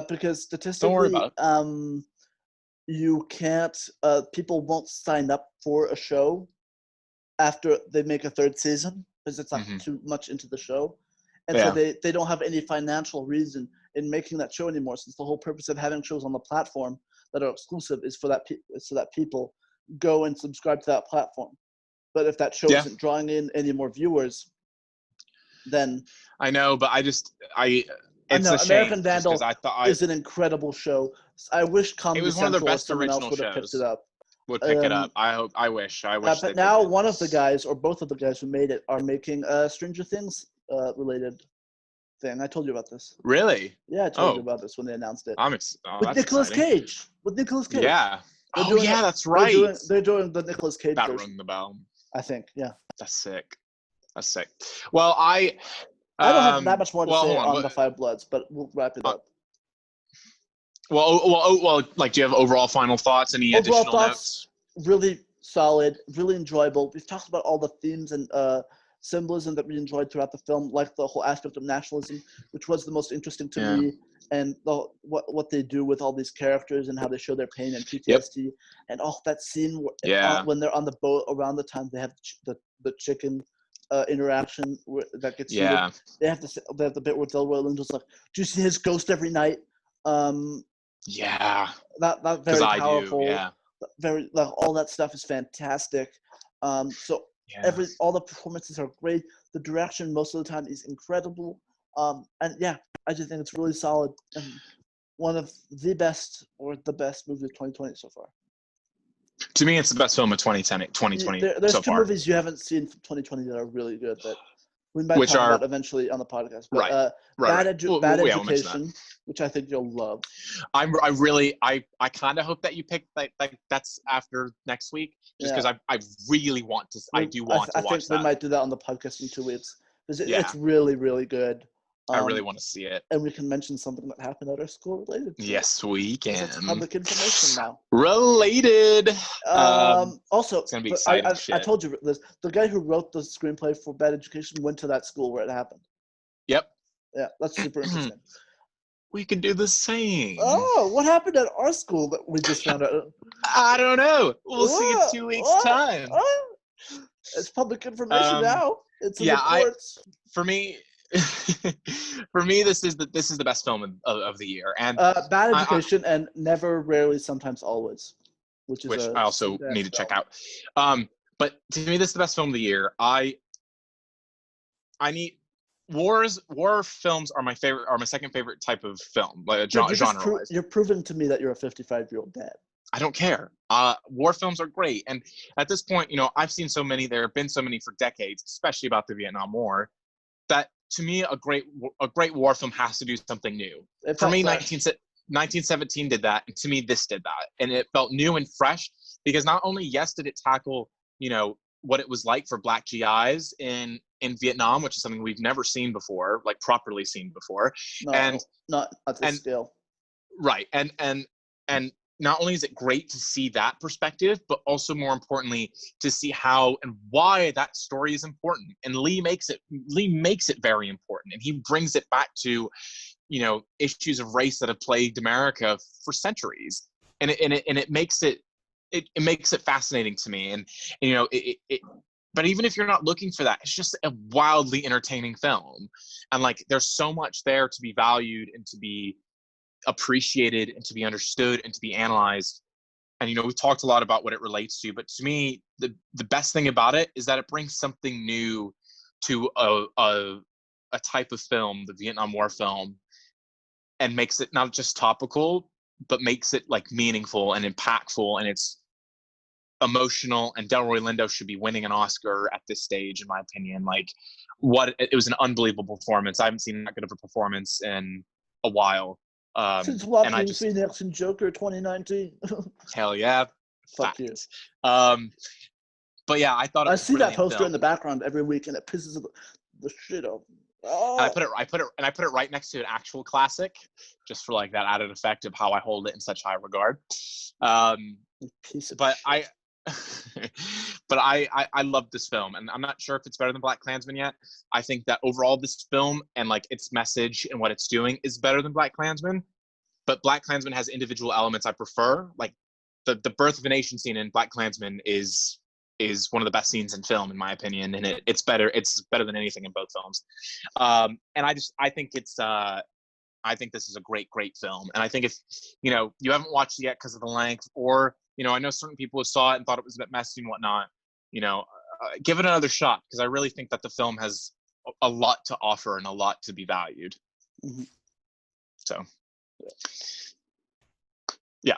Because statistically, don't worry about it. You can't. People won't sign up for a show after they make a 3rd season because it's like too much into the show, and so they don't have any financial reason in making that show anymore. Since the whole purpose of having shows on the platform that are exclusive is so that people go and subscribe to that platform. But if that show isn't drawing in any more viewers, then I know, but it's a shame. American Vandal is an incredible show. I wish Comedy Central or someone else would have picked it up. It up. I wish. But now one of the guys, or both of the guys who made it, are making a Stranger Things related thing. I told you about this. Really? Yeah, I told you about this when they announced it. With Nicolas Cage. With Nicolas Cage. Yeah. That's right. They're doing the Nicolas Cage That version. rung the bell. I think. Yeah. That's sick. Well, I don't have that much more to say on the Five Bloods, but we'll wrap it up. Well, like, do you have overall final thoughts? Any additional notes? Really solid, really enjoyable. We've talked about all the themes and symbolism that we enjoyed throughout the film, like the whole aspect of nationalism, which was the most interesting to me, and what they do with all these characters and how they show their pain and PTSD, and that scene when they're on the boat around the time they have the chicken interaction that gets heated. They have the bit where Delroy Lindo's like, "Do you see his ghost every night?" That very powerful. Very all that stuff is fantastic. All the performances are great. The direction most of the time is incredible. I just think it's really solid and one of the best or the best movie of 2020 so far. To me, it's the best film of 2020 There's so two far. movies you haven't seen from 2020 that are really good that we might talk about eventually on the podcast. But, Bad Education, which I think you'll love. I kind of hope that you pick that's after next week, just because I really want to. I do want to watch that. I think we might do that on the podcast in 2 weeks because it's really, really good. I really want to see it. And we can mention something that happened at our school related to Yes, we can. It's public information now. Related. Also, it's going to be exciting I told you this. The guy who wrote the screenplay for Bad Education went to that school where it happened. Yep. Yeah, that's super interesting. we could do the same. Oh, what happened at our school that we just found out? I don't know. We'll see in 2 weeks' time. It's public information now. It's in reports. For me, this is the best film of the year. And Bad Education and Never, Rarely, Sometimes, Always, which I also need to check out. But to me, this is the best film of the year. I need war films are my favorite, are my second favorite type of film, like genre. You're proving to me that you're a 55-year-old dad. I don't care. War films are great, and at this point, I've seen so many. There have been so many for decades, especially about the Vietnam War, that to me, a great war film has to do something new. For me, 1917 did that, and to me, this did that, and it felt new and fresh because not only did it tackle what it was like for Black GIs in Vietnam, which is something we've never seen before, like properly seen before, not at this scale, right? And not only is it great to see that perspective, but also more importantly to see how and why that story is important. And Lee makes it very important, and he brings it back to issues of race that have plagued America for centuries, and it makes it fascinating to me. And but even if you're not looking for that, it's just a wildly entertaining film, and there's so much there to be valued and to be appreciated and to be understood and to be analyzed. And we've talked a lot about what it relates to, but to me the best thing about it is that it brings something new to a type of film, the Vietnam War film, and makes it not just topical, but makes it meaningful and impactful, and it's emotional. And Delroy Lindo should be winning an Oscar at this stage, in my opinion. It was an unbelievable performance. I haven't seen that good of a performance in a while. Since Joaquin Phoenix in Joker 2019. Hell yeah. Fuck you. But yeah, I thought it was I see that poster in the background every week, and it pisses the shit off. Oh. And I put it right next to an actual classic, just for that added effect of how I hold it in such high regard. But I love this film, and I'm not sure if it's better than BlacKkKlansman yet. I think that overall this film and its message and what it's doing is better than BlacKkKlansman, but BlacKkKlansman has individual elements I prefer. The Birth of a Nation scene in BlacKkKlansman is one of the best scenes in film, in my opinion, and it's better than anything in both films. And I think this is a great film, and I think if you haven't watched it yet because of the length, or I know certain people who saw it and thought it was a bit messy and whatnot, give it another shot, because I really think that the film has a lot to offer and a lot to be valued. Mm-hmm. So, yeah.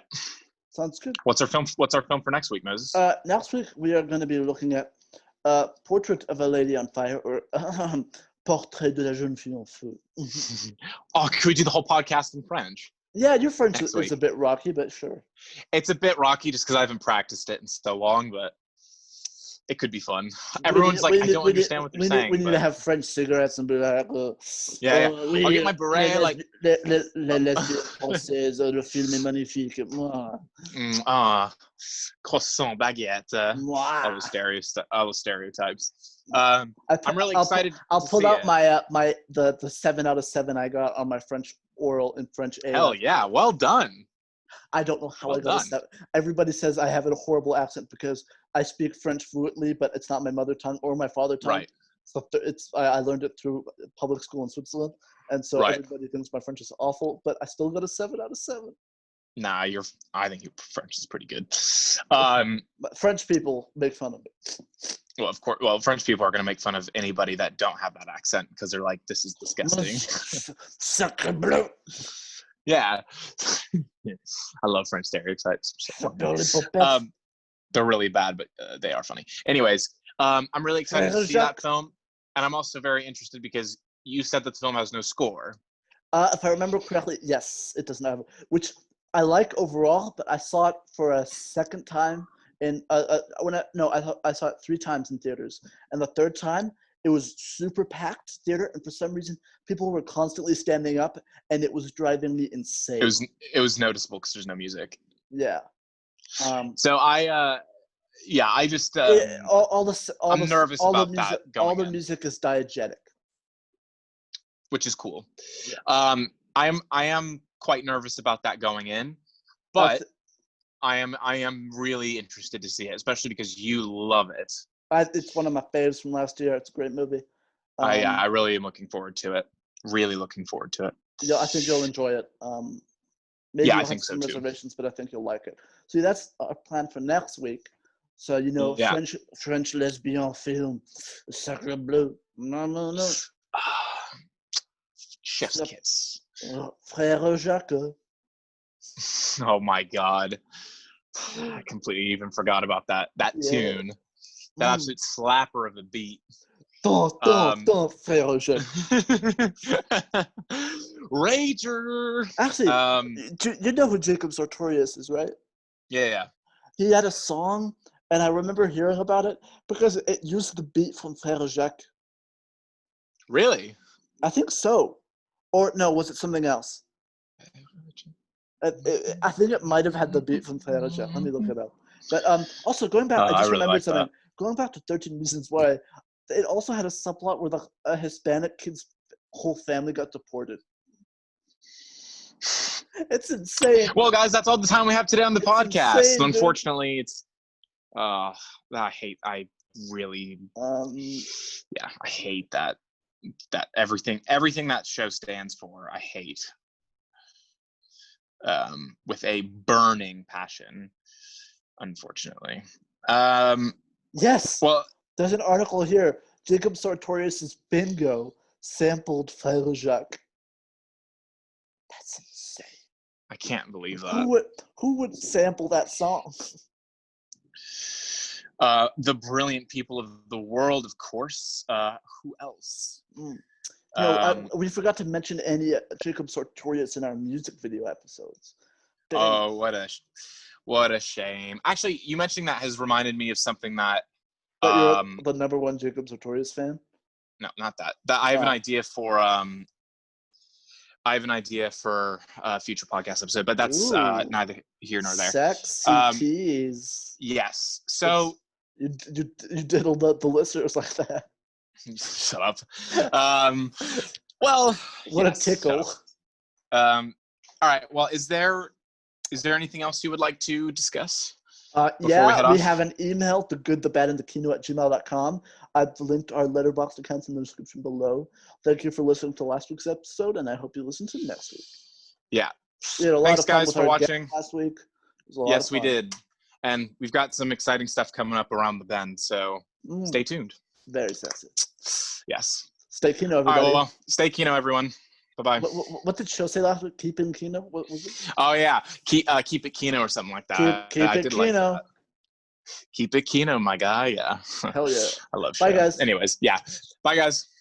Sounds good. What's our film for next week, Moses? Next week we are going to be looking at Portrait of a Lady on Fire, or Portrait de la jeune fille en feu. Oh, could we do the whole podcast in French? Yeah, your French is a bit rocky, but sure. It's a bit rocky just because I haven't practiced it in so long, but it could be fun. Everyone's I don't understand what they're saying. We need to have French cigarettes and be like, yeah. I'll get my beret, Les lesbiennes françaises, le film est magnifique. Croissant, baguette. All the stereotypes. I'm really excited. I'll pull out the 7 out of 7 I got on my French oral in French A. Hell yeah, well done. I don't know how I got a 7. Everybody says I have a horrible accent because I speak French fluently, but it's not my mother tongue or my father tongue. Right. So I learned it through public school in Switzerland, and so everybody thinks my French is awful, but I still got a 7 out of 7. Nah, I think your French is pretty good. But French people make fun of it. Well, of course. Well, French people are going to make fun of anybody that don't have that accent because they're like, "This is disgusting." Sacre bleu. Yeah, I love French stereotypes. They're really bad, but they are funny. Anyways, I'm really excited to see that film, and I'm also very interested because you said that the film has no score. If I remember correctly, yes, it doesn't have, which I like overall, but I saw it for a second time in I saw it 3 times in theaters, and the third time it was super packed theater, and for some reason people were constantly standing up, and it was driving me insane. It was noticeable because there's no music. Yeah. So I just I'm nervous about that. All the music is diegetic, which is cool. Yeah. I am quite nervous about that going in, but I am really interested to see it, especially because you love it. It's one of my faves from last year. It's a great movie. I really am looking forward to it. Really looking forward to it. Yeah, I think you'll enjoy it. Maybe Yeah, you'll I have think so some too. reservations, but I think you'll like it. See, that's our plan for next week. So, you know, Yeah. French lesbian film, Sacre Bleu. No. Chef's kiss. Frère Jacques. Oh my God. I completely even forgot about that tune. That absolute slapper of a beat. Frère Jacques. Rager. Actually, you know who Jacob Sartorius is, right? Yeah. He had a song, and I remember hearing about it because it used the beat from Frère Jacques. Really? I think so. Or no, was it something else? I think it might have had the beat from Frère Jacques. Let me look it up. But also going back, I just really remembered like something. that. Going back to 13 Reasons Why, it also had a subplot where a Hispanic kid's whole family got deported. It's insane. Well, guys, that's all the time we have today on the podcast. Insane, Unfortunately, it's I hate that everything that show stands for. I hate with a burning passion, unfortunately. Yes. Well, there's an article here. Jacob Sartorius' Bingo sampled Frère Jacques. That's insane. I can't believe that. Who would sample that song? The brilliant people of the world, of course. Who else? We forgot to mention any Jacob Sartorius in our music video episodes. Dang. Oh, what a shame. Actually, you mentioning that has reminded me of something that. But you're the number one Jacob Sartorius fan? No, not that. I have an idea for a future podcast episode, but that's neither here nor there. Sexy tease. Yes. So you diddled up the listeners like that. Shut up. Well, what a tickle. All right. Well, is there anything else you would like to discuss? We have an email, thegoodthebadandthekino@gmail.com. I've linked our Letterboxd accounts in the description below. Thank you for listening to last week's episode, and I hope you listen to next week. Yeah. We had a lot of fun guys, with for watching last week. Yes, we did. And we've got some exciting stuff coming up around the bend, so stay tuned. Very sexy. Yes. Stay Kino, everybody. All right, well, stay Kino, everyone. Bye-bye. What did Show say last week? Keep in Kino? What was it? Oh, yeah. Keep it Kino or something like that. Keep it Kino. Like keep it Kino, my guy. Yeah. Hell yeah. I love Bye, Show. guys. Anyways, yeah. Bye, guys.